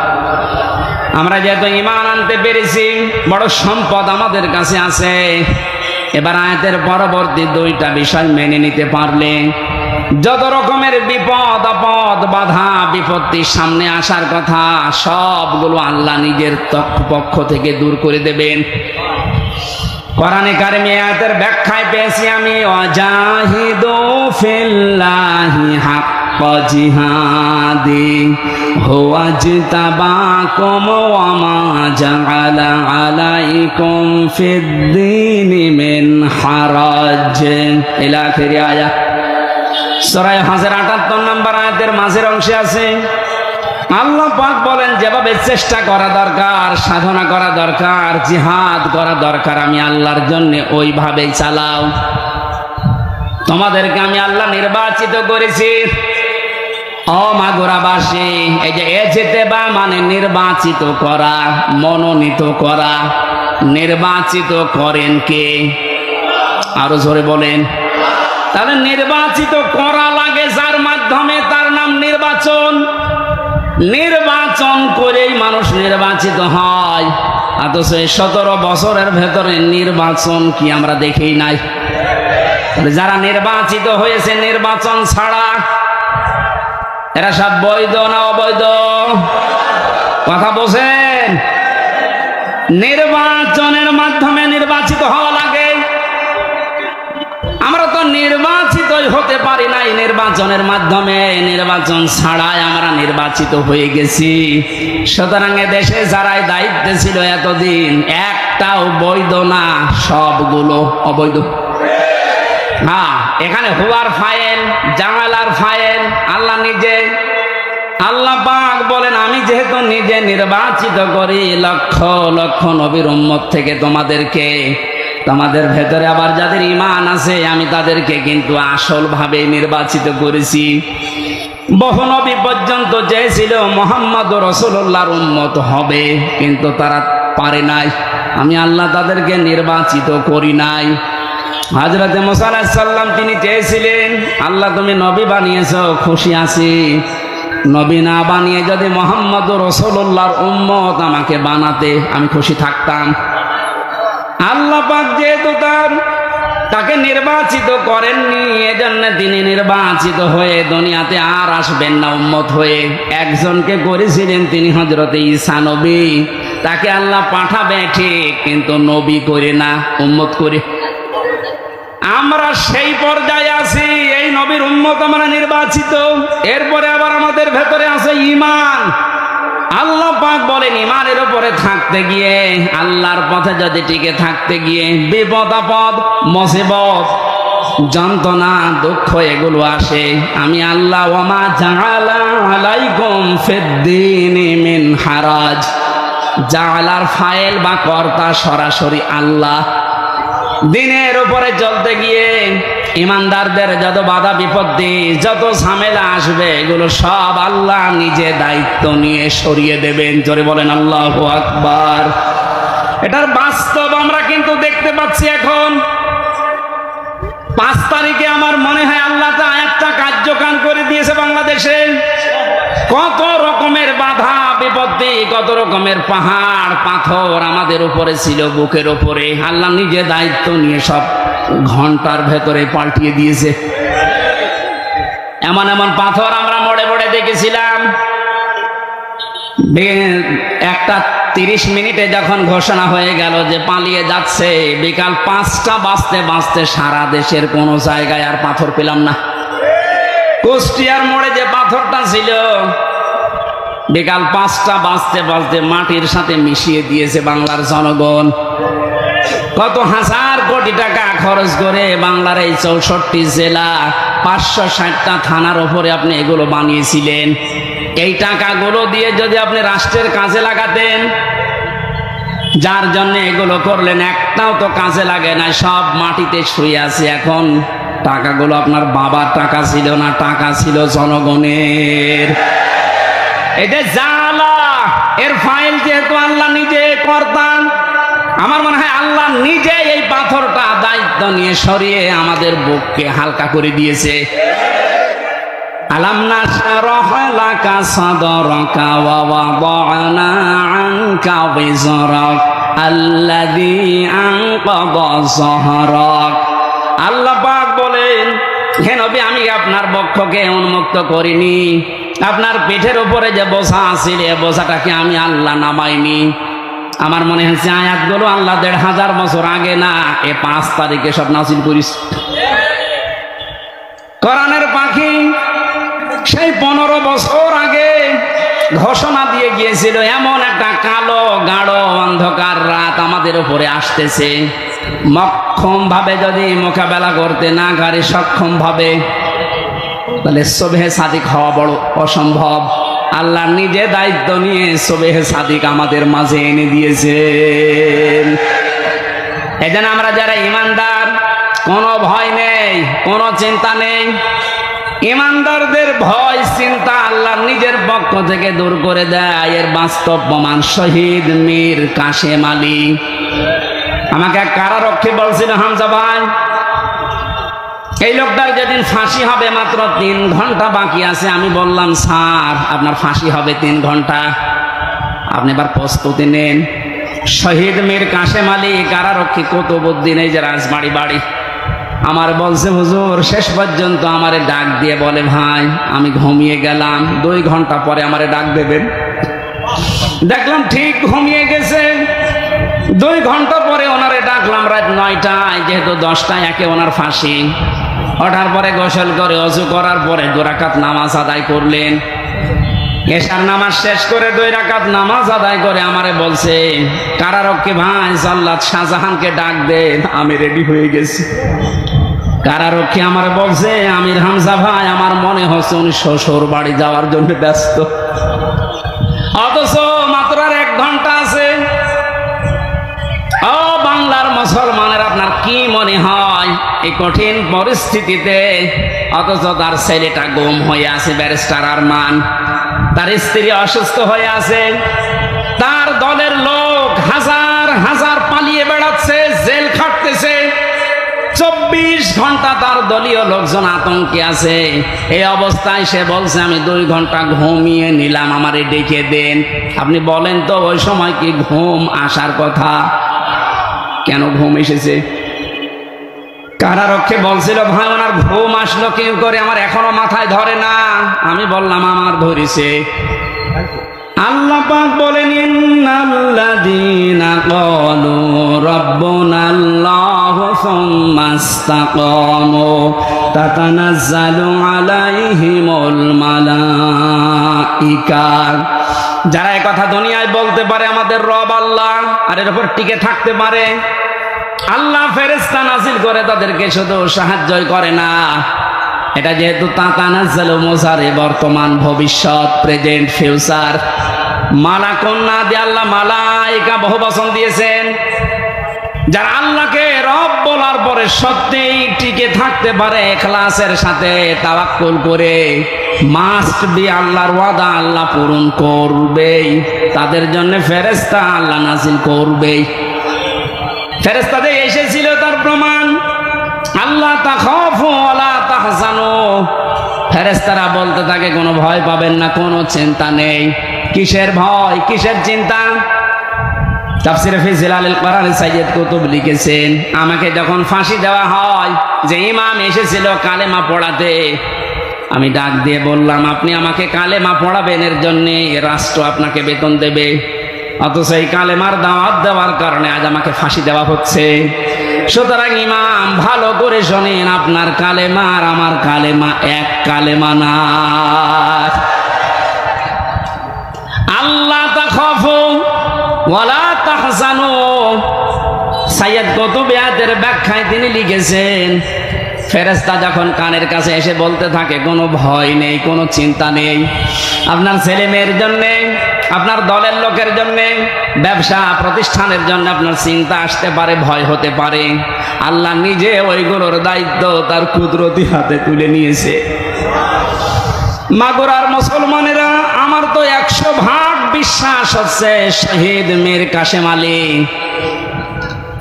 আমরা যেহেতু ঈমান আনতে পেরেছি, বড় সম্পদ আমাদের কাছে আছে। এবার আয়াতের পরবর্তী 2টা বিষয় মেনে নিতে পারলে যত রকমের বিপদ আপদ বাধা বিপত্তি সামনে আসার কথা সবগুলো আল্লাহ নিজের পক্ষ থেকে দূর করে দেবেন। কোরআনে কারিমে আয়াতের ব্যাখ্যায় পেয়েছি আমি, ওয়াজাহিদু ফিল্লাহি হাক্কা জিহাদি হুয়া জিতাবাকুম ওয়া মা জাআলা আলাইকুম ফিদ-দীনি মিন হারাজ, ইলা আখিরি আয়াত। সূরা হাজর 78 নম্বর আয়াতের মাঝের অংশে আছে, আল্লাহ পাক বলেন, যেভাবে চেষ্টা করা দরকার, সাধনা করা দরকার, জিহাদ করা দরকার, আমি আল্লাহর জন্য ওইভাবেই চালাও। তোমাদেরকে আমি আল্লাহ নির্বাচিত করেছি। ও মাগুরাবাসী, এই যে এজেতেবা মানে নির্বাচিত করা, মনোনীত করা। নির্বাচিত করেন কে? আরো জোরে বলেন। তাহলে নির্বাচিত করা লাগে যার মাধ্যমে, তার নাম নির্বাচন। নির্বাচন করেই মানুষ নির্বাচিত হয়। অথচ 17 বছরের ভেতরে নির্বাচন কি আমরা দেখেই নাই। যারা নির্বাচিত হয়েছে নির্বাচন ছাড়া, এরা সব বৈধ না অবৈধ? কথা বলছেন? নির্বাচনের মাধ্যমে নির্বাচিত হওয়া লাগে। আমরা তো নির্বাচিতই হতে পারি নাই নির্বাচনের মাধ্যমে, নির্বাচন ছাড়াই আমরা নির্বাচিত হয়ে গেছি। সুতরাং দেশে যারাই দায়িত্বে ছিল এতদিন, একটাও বৈধ না, সবগুলো অবৈধ। হ্যাঁ, এখানে হুয়ার ফাইল, জামালার ফাইল আল্লাহ নিজে। আল্লাহ পাক বলেন, আমি যেহেতু নিজে নির্বাচিত করি লক্ষ লক্ষ নবীর উম্মত থেকে তোমাদেরকে, তোমাদের ভেতরে আবার যাদের ঈমান আছে আমি তাদেরকে কিন্তু আসল ভাবে নির্বাচিত করেছি। বহু নবী পর্যন্ত চেয়েছিল মুহাম্মদ রাসূলুল্লাহর উম্মত হবে, কিন্তু তারা পারে নাই। আমি আল্লাহ তাদেরকে নির্বাচিত করি নাই। হযরতে মুসা আলাইহিস সালাম তিনি চেয়েছিলেন, আল্লাহ তুমি নবী বানিয়েছো, খুশি আছি। নবী না বানিয়ে যদি মুহাম্মদ রাসূলুল্লাহর উম্মত আমাকে বানাতে, আমি খুশি থাকতাম। আল্লাহ পাক যেহেতু তাকে নির্বাচিত করেননি, এজন্য তিনি নির্বাচিত হয়ে দুনিয়াতে আর আসবেন না উম্মত হয়ে। একজনকে করেছিলেন, তিনি হযরতে ঈসা নবী। তাকে আল্লাহ পাঠাবে ঠিক, কিন্তু নবী করে না, উম্মত করে। আমরা সেই পর্যায়ে আছি, এই নবীর উম্মত আমরা নির্বাচিত। এরপরে আবার আমাদের ভেতরে আছে ঈমান। আল্লাহ পাক বলেন ঈমানের উপরে থাকতে গিয়ে, আল্লাহর পথে যদি টিকে থাকতে গিয়ে বিপদ আপদ মুসিবত যন্ত্রণা দুঃখ এগুলো আসে, আমি আল্লাহ ওয়ামা জাআলা আলাইকুম ফিদ্দীনি মিন হারাজ, জাআলার ফাইল বা কর্তা সরাসরি আল্লাহ। দিনের উপরে চলতে গিয়ে ইমানদারদের যত বাধা বিপত্তি যত ঝামেলা আসবে এগুলো সব আল্লাহ নিজে দায়িত্ব নিয়ে সরিয়ে দেবেন। জোরে বলেন আল্লাহু আকবার। এটার বাস্তব আমরা কিন্তু দেখতে পাচ্ছি। এখন 5 তারিখে আমার মনে হয় আল্লাহ তা আয়াতটা কার্যকার করে দিয়েছে বাংলাদেশে। কত রকমের বাধা বিপত্তি, কত রকমের পাহাড় পাথর আমাদের উপরে ছিল, বুকের উপরে আল্লাহ নিজে দায়িত্ব নিয়ে সব ঘন্টার ভেতরে পাল্টিয়ে দিয়েছে। এমন এমন পাথর আমরা মোড়ে মোড়ে দেখেছিলাম। 1:30 মিনিটে যখন ঘোষণা হয়ে গেল যে পালিয়ে যাচ্ছে, বিকাল 5টা বাজতে বাজতে সারা দেশের কোন জায়গায় আর পাথর পেলাম না। কুষ্টিয়ার মোড়ে যে পাথরটা ছিল বিকাল 5টা বাজতে বাজতে মাটির সাথে মিশিয়ে দিয়েছে বাংলার জনগণ। কত হাজার কোটি টাকা খরচ করে বাংলার এই 64 জেলা 560টা থানার উপরে আপনি এগুলো বানিয়েছিলেন। এই টাকাগুলো দিয়ে যদি আপনি রাষ্ট্রের কাজে লাগাতেন, যার জন্য এগুলো করলেন একটাও তো কাজে লাগে না, সব মাটিতে শুয়ে আছে। এখন টাকাগুলো আপনার বাবার টাকা ছিল না, টাকা ছিল জনগণের। এটা জালা, এর ফাইল যেহেতু আল্লাহ নিজে করতেন, আমার মনে হয় আল্লাহ নিজে এই পাথরটা দায়িত্ব নিয়ে সরিয়ে আমাদের বুককে হালকা করে দিয়েছে। আলাম নাশরাহ লাকা সাদরাকা ওয়া ওয়াদানা আনকা বিজরাক আল্লাযী আনকাযা যাহরাক। আল্লাহ পাক বলেন, হে নবী, আমি আপনার বক্ষকে উন্মুক্ত করিনি, আপনার পিঠের উপরে যে বোঝা আছিল এই বোঝাটাকে আমি আল্লাহ নামাইনি। আমার মনে হচ্ছে আয়াতগুলো আল্লাহ 1500 বছর আগে না, 5 তারিখে সব নাযিল করিস। কোরআনের পাখি সেই 15 বছর আগে ঘোষণা দিয়ে গিয়েছিল এমন একটা কালো গাঢ় অন্ধকার রাত আমাদের উপরে আসতেছে। মক্ষম ভাবে যদি মোকাবেলা করতে না পারি, সক্ষম ভাবে, তাহলে সুবহে সাদিক হওয়া বড় অসম্ভব। আল্লাহ নিজে দায়িত্ব নিয়ে সুবহে সাদিক আমাদের মাঝে এনে দিয়েছেন। এজন্য আমরা যারা ঈমানদার, কোনো ভয় নেই, কোনো চিন্তা নেই। ঈমানদারদের ভয় চিন্তা আল্লাহ নিজের পক্ষ থেকে দূর করে দেয়। এর বাস্তব প্রমাণ শহীদ মীর কাশেম আলী। আমাকে এক কারারক্ষী বলছিল, হামজা ভাই, এই লোকটার যেদিন ফাঁসি হবে মাত্র 3 ঘন্টা বাকি আছে। আমি বললাম, স্যার আপনার ফাঁসি হবে 3 ঘন্টা, আপনি এবার প্রস্তুতি নেন। শহীদ মীর কাশেম আলী কারারক্ষী কুতুবউদ্দিন, এই যে রাজবাড়ি বাড়ি, আমার বলছে, হুজুর শেষ পর্যন্ত আমারে ডাক দিয়ে বলে, ভাই আমি ঘুমিয়ে গেলাম, 2 ঘন্টা পরে আমারে ডাক দেবেন। দেখলাম ঠিক ঘুমিয়ে গেছে। 2 ঘন্টা পরে ওনারে ডাকলাম রাত 9টায়, যেহেতু 10টায় একে ওনার ফাঁসি। ওঠার পরে গোসল করে অজু করার পরে 2 রাকাত নামাজ আদায় করলেন। এশার নামাজ শেষ করে 2 রাকাত নামাজ আদায় করে আমারে বলছে, কারারক্ষী ভাই জাল্লাদ শাহজাহানকে ডাক দেন, আমি রেডি হয়ে গেছি। কারারক্ষী আমারে বলছে, আমির হামজা ভাই, আমার মনে হচ্ছে উনি শ্বশুর বাড়ি যাওয়ার জন্য ব্যস্ত, অথচ মাত্র আর 1 ঘন্টা আছে। ও বাংলার মুসলমানের, আপনার কি মনে হয় এই কঠিন পরিস্থিতিতে, অথচ তার ছেলেটা গুম হয়ে আছে, ব্যারিস্টার আরমান, তার স্ত্রী অসুস্থ হয়ে আছে, তার দলের লোক হাজার হাজার পালিয়ে বেড়াচ্ছে, জেল খাটতেছে, 24 ঘন্টা তার দলীয় লোকজন আতঙ্কে আছে। এই অবস্থায় সে বলছে, আমি 2 ঘন্টা ঘুমিয়ে নিলাম, আমারে ডেকে দেন। আপনি বলেন তো ওই সময় কি ঘুম আসার কথা? কেন ঘুম এসেছে? কারারক্ষী বলছিল, ভাই ওনার ঘুম আসলো কি করে, আমার এখনো মাথায় ধরে না। আমি বললাম, আমার ধরেছে। আল্লাহ পাক বলেন, ইন্নাল্লাযীনা ক্বালু রাব্বুনাল্লাহু সুম্মা ইসতাকামু তাতানাজ্জালু আলাইহিমুল মালাঈকা যারা এই কথা দুনিয়ায় বলতে পারে আমাদের রব আল্লাহ, আর এর উপর টিকে থাকতে পারে, আল্লাহ ফেরেশতা নাজিল করে তাদেরকে শুধু সাহায্যই করে না, এটা যেহেতু তাতানাজ্জালু মুসারে বর্তমান ভবিষ্যৎ প্রেজেন্ট ফিউচার, মালাকুন না দিয়ে আল্লাহ মালাইকা বহু বচন দিয়েছেন। যারা আল্লাহকে রব বলার পরে সত্যিই টিকে থাকতে পারে ইখলাসের সাথে তাওয়াক্কুল করে, মাস্ট বি আল্লাহর ওয়াদা আল্লাহ পূরণ করবেই, তাদের জন্য ফেরেশতা আল্লাহ নাজিল করবেই। ফেরেশতাদের এসেছিল তার প্রমাণ, আল্লাহ তাখাফু ওয়ালা তাহজানু, ফেরেশতারা বলতে থাকে কোনো ভয় পাবেন না, কোনো চিন্তা নেই। কিসের ভয়, কিসের চিন্তা? তাফসীরে ফি জিলালিল কোরআন সাইয়্যিদ কুতুব লিখেছেন, আমাকে যখন ফাঁসি দেওয়া হয়, যে ইমাম এসেছিল কালেমা পড়াতে, আমি ডাক দিয়ে বললাম আপনি আমাকে কালেমা পড়াবেন, এর জন্য রাষ্ট্র আপনাকে বেতন দেবে, অথচ এই কালেমার দাওয়াত দেওয়ার কারণে আজ আমাকে ফাঁসি দেওয়া হচ্ছে। সুতরাং ইমাম ভালো করে শোনেন, আপনার কালেমা আর আমার কালেমা এক কালেমা না। আল্লাহ তাখাফু ওয়ালা তাহজানু, সাইয়্যিদ কুতুব আয়াতের ব্যাখ্যায় তিনি লিখেছেন, ফেরেশতা যখন কানের কাছে এসে বলতে থাকে কোনো ভয় নেই, কোনো চিন্তা নেই, আপনার ছেলে মেয়ের জন্যে, আপনার দলের লোকের জন্যে, ব্যবসা প্রতিষ্ঠানের জন্য আপনার চিন্তা আসতে পারে, ভয় হতে পারে, আল্লাহ নিজে ওইগুলোর দায়িত্ব তার কুদরতি হাতে তুলে নিয়েছে। মাগুরার মুসলমানেরা, আমার তো 100% বিশ্বাস হচ্ছে শহীদ মীর কাসেম আলী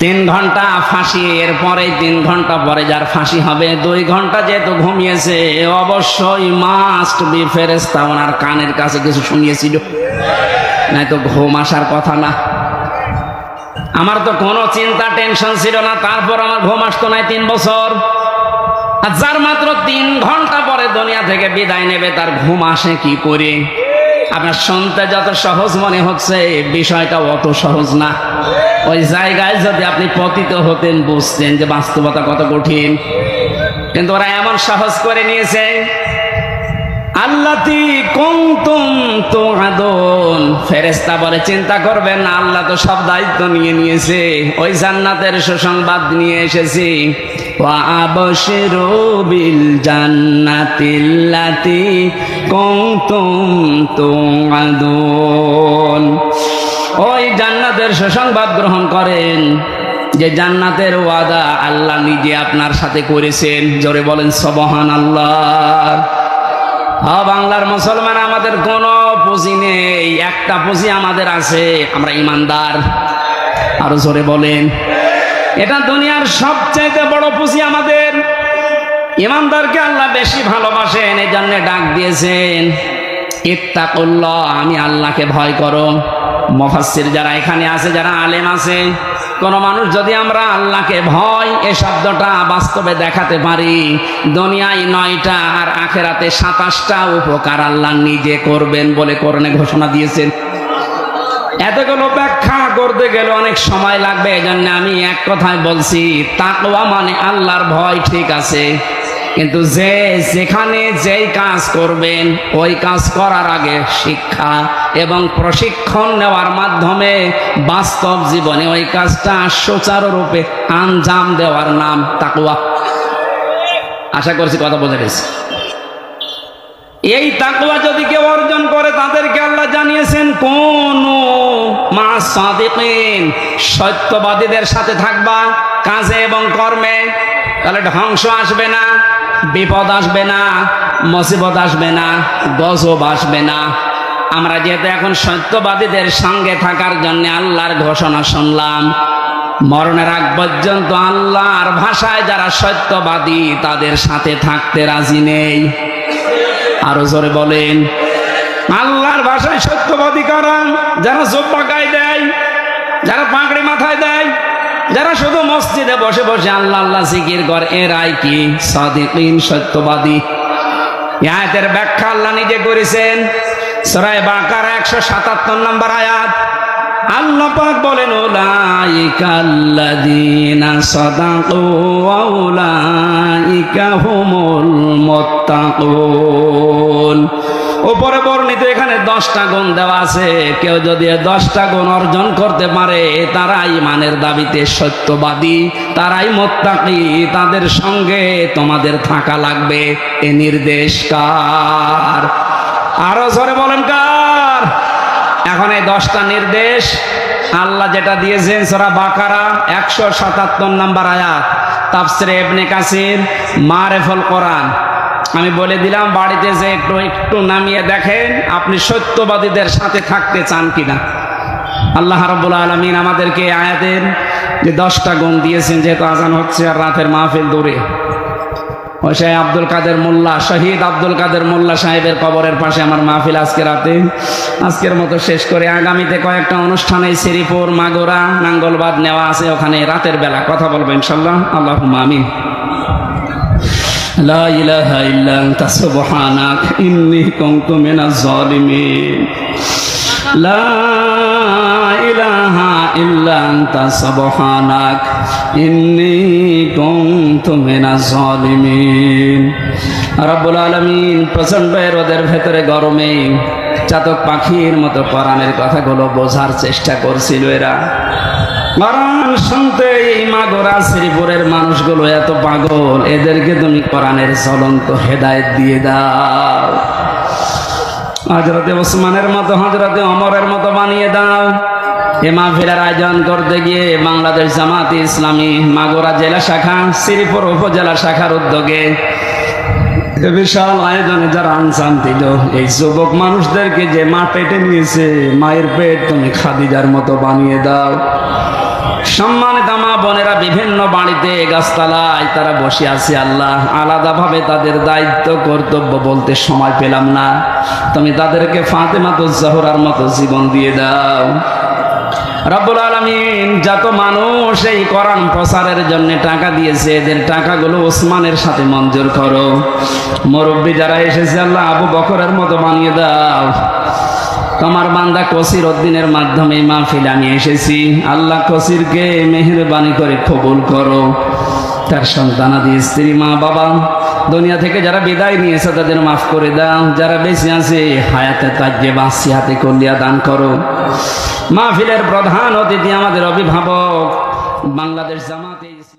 3 ঘন্টা ফাঁসি, এরপরে 3 ঘন্টা পরে যার ফাঁসি হবে, 2 ঘন্টা যেহেতু ঘুমিয়েছে, অবশ্যই মাস্ট বি ফেরেশতা ওনার কানের কাছে কিছু শুনিয়েছিল, নাই তো ঘুম আসার কথা না। আমার তো কোনো চিন্তা টেনশন ছিল না, তারপর আমার ঘুম আসতো নাই 3 বছর। আর যার মাত্র 3 ঘন্টা পরে দুনিয়া থেকে বিদায় নেবে, তার ঘুম আসে কি করে? আপনার শুনতে যত সহজ মনে হচ্ছে, বিষয়টা অত সহজ না। ওই জায়গায় যদি আপনি পতিত হতেন, বুঝতেন যে বাস্তবতা কত কঠিন। কিন্তু ওরা এমন সহজ করে নিয়েছে। আল্লাতি কুনতুম তুআদুন, ফেরেশতা বলে চিন্তা করবেন না, আল্লাহ তো সব দায়িত্ব নিয়ে নিয়েছে। ওই জান্নাতের সুসংবাদ নিয়ে এসেছি, ওয়া আবশিরু বিল জান্নাতিল্লাতি কুনতুম তুআদুন, ওই জান্নাতের সুসংবাদ গ্রহণ করেন, যে জান্নাতের ওয়াদা আল্লাহ নিজে আপনার সাথে করেছেন। জোরে বলেন সুবহানাল্লাহ। বাংলার মুসলমান, আমাদের কোনো পুঁজি নেই, একটা পুঁজি আমাদের আছে, আমরা ইমানদার। আরো জোরে বলেন, এটা দুনিয়ার সবচেয়ে বড় পুঁজি আমাদের। ইমানদারকে আল্লাহ বেশি ভালোবাসেন, এই জন্য ডাক দিয়েছেন ইত্তাকুল্লাহ, আমি আল্লাহকে ভয় করো। মুফাসসির যারা এখানে আছে, যারা আলেম আছে, কোন মানুষ যদি আমরা আল্লাহকে ভয় এ শব্দটা বাস্তবে দেখাতে পারি, দুনিয়ায় 9টা আর আখেরাতে 27টা উপকার আল্লাহ নিজে করবেন বলে কোরআনে ঘোষণা দিয়েছেন। এতগুলো ব্যাখ্যা করতে গেলে অনেক সময় লাগবে, এজন্য আমি এক কথায় বলছি, তাকওয়া মানে আল্লাহর ভয়, ঠিক আছে, কিন্তু যে যেখানে যেই কাজ করবেন, ওই কাজ করার আগে শিক্ষা এবং প্রশিক্ষণ নেওয়ার মাধ্যমে বাস্তব জীবনে ওই কাজটা সুচারুরূপে আঞ্জাম দেওয়ার নাম তাকওয়া। আশা করছি কথা বোঝা গেছে। এই তাকওয়া যদি কেউ অর্জন করে, তাদেরকে আল্লাহ জানিয়েছেন কুনু মা'আস সাদিকিন, সত্যবাদীদের সাথে থাকবা কাজে এবং কর্মে, তাহলে ধ্বংস আসবে না, বিপদ আসবে না, মুসিবত আসবে না, গজব আসবে না। আমরা যেহেতু এখন সত্যবাদীদের সঙ্গে থাকার জন্য আল্লাহর ঘোষণা শুনলাম, মরণের আগ পর্যন্ত আল্লাহর ভাষায় যারা সত্যবাদী, তাদের সাথে থাকতে রাজি নেই। আরো জোরে বলেন, আল্লাহর ভাষায় সত্যবাদী কারা? যারা জুব্বা গায়ে দেয়, যারা পাগড়ি মাথায় দেয়, যারা শুধু মসজিদে বসে বসে আল্লাহ আল্লাহ জিকির করে, এরাই কি সাদিকিন, সত্যবাদী। এই আয়াতের ব্যাখ্যা আল্লাহ নিজে করেছেন, সূরা বাকারা 177 নম্বর আয়াত। আল্লাহ পাক বলেন, উলাইকাল্লাযীনা সাদাকু ওয়া উলাইকা হুমুল মুত্তাকুন, উপরে বর্ণিত এখানে 10টা গুণ দেওয়া আছে। কেউ যদি 10টা গুণ অর্জন করতে পারে তারাই ইমানের দাবিতে সত্যবাদী, তারাই মুত্তাকি, তাদের সঙ্গে তোমাদের থাকা লাগবে। এ নির্দেশ কার? আরো জোরে বলেন কার? এখন এই 10টা নির্দেশ আল্লাহ যেটা দিয়েছেন সূরা বাকারা 177 নম্বর আয়াত, তাফসিরে ইবনে কাসির, মারিফুল কোরআন। আমি বলে দিলাম বাড়িতে যে একটু নামিয়ে দেখেন আপনি সত্যবাদীদের সাথে থাকতে চান কিনা। আল্লাহ রাব্বুল আলামিন আমাদেরকে আয়াতের যে 10টা গুণ দিয়েছেন, যেহেতু আজান হচ্ছে আর রাতের মাহফিল দূরে, ওই শাহ আব্দুল কাদের মোল্লা, শহীদ আব্দুল কাদের মোল্লা সাহেবের কবরের পাশে আমার মাহফিল আজকে রাতে। আজকের মতো শেষ করে আগামীতে কয়েকটা অনুষ্ঠানে শ্রীপুর, মাগুরা, নাঙ্গলবাদ নেওয়া আছে, ওখানে রাতের বেলা কথা বলবো ইনশাল্লাহ। আল্লাহুম্মা আমিন। লা ইলাহা ইল্লা আনতা সুবহানাক ইন্নী কুনতু মিনাজ জালিমিন। লা ইলাহা ইল্লা আনতা সুবহানাক ইন্নী কুনতু মিনাজ জালিমিন। রব্বুল আলামিন প্রচন্ড রোদের ভেতরে গরমে চাতক পাখির মতো কোরআনের কথাগুলো বোঝার চেষ্টা করছিল। এরা কোরআন শুনতে এই মাগুরা শ্রীপুরের মানুষগুলো এত পাগল, এদেরকে তুমি কোরআনের জ্বলন্ত হেদায়েত দিয়ে দাও। হযরতে ওসমানের মতো, হযরতে ওমরের মতো বানিয়ে দাও। এ মাহফিলের আয়োজন করতে গিয়ে বাংলাদেশ জামাতে ইসলামী মাগুরা জেলা শাখা, শ্রীপুর উপজেলা শাখার উদ্যোগে বিশাল আয়োজনে যারা আনসান দিল, এই যুবক মানুষদেরকে যে মা পেটে নিয়েছে, মায়ের পেট তুমি খাদিজার মতো বানিয়ে দাও। সম্মানিত মা বোনেরা বিভিন্ন বাড়িতে গাছতলায় তারা বসে আছে। আল্লাহ, আলাদাভাবে তাদের দায়িত্ব কর্তব্য বলতে সময় পেলাম না, তুমি তাদেরকে ফাতেমাতুজ জোহরার মতো জীবন দিয়ে দাও। রব্বুল আলামিন যত মানুষ এই কোরআন প্রচারের জন্য টাকা দিয়েছে, এদের টাকাগুলো ওসমানের সাথে মঞ্জুর করো। মুরব্বী যারা এসেছে আল্লাহ আবু বকরের মতো বানিয়ে দাও। তোমার বান্দা কসির উদ্দিনের মাধ্যমে মাহফিল আমি এসেছি, আল্লাহ কসিরকে মেহেরবানি করে কবুল করো। তার সন্তানাদি, স্ত্রী, মা বাবা দুনিয়া থেকে যারা বিদায় নিয়েছে তাদের মাফ করে দাও। যারা বেঁচে আছে হায়াতে তাজ্জেবা সিহাতে কল্যাণ দান করো। মাহফিলের প্রধান অতিথি আমাদের অভিভাবক বাংলাদেশ জামাতে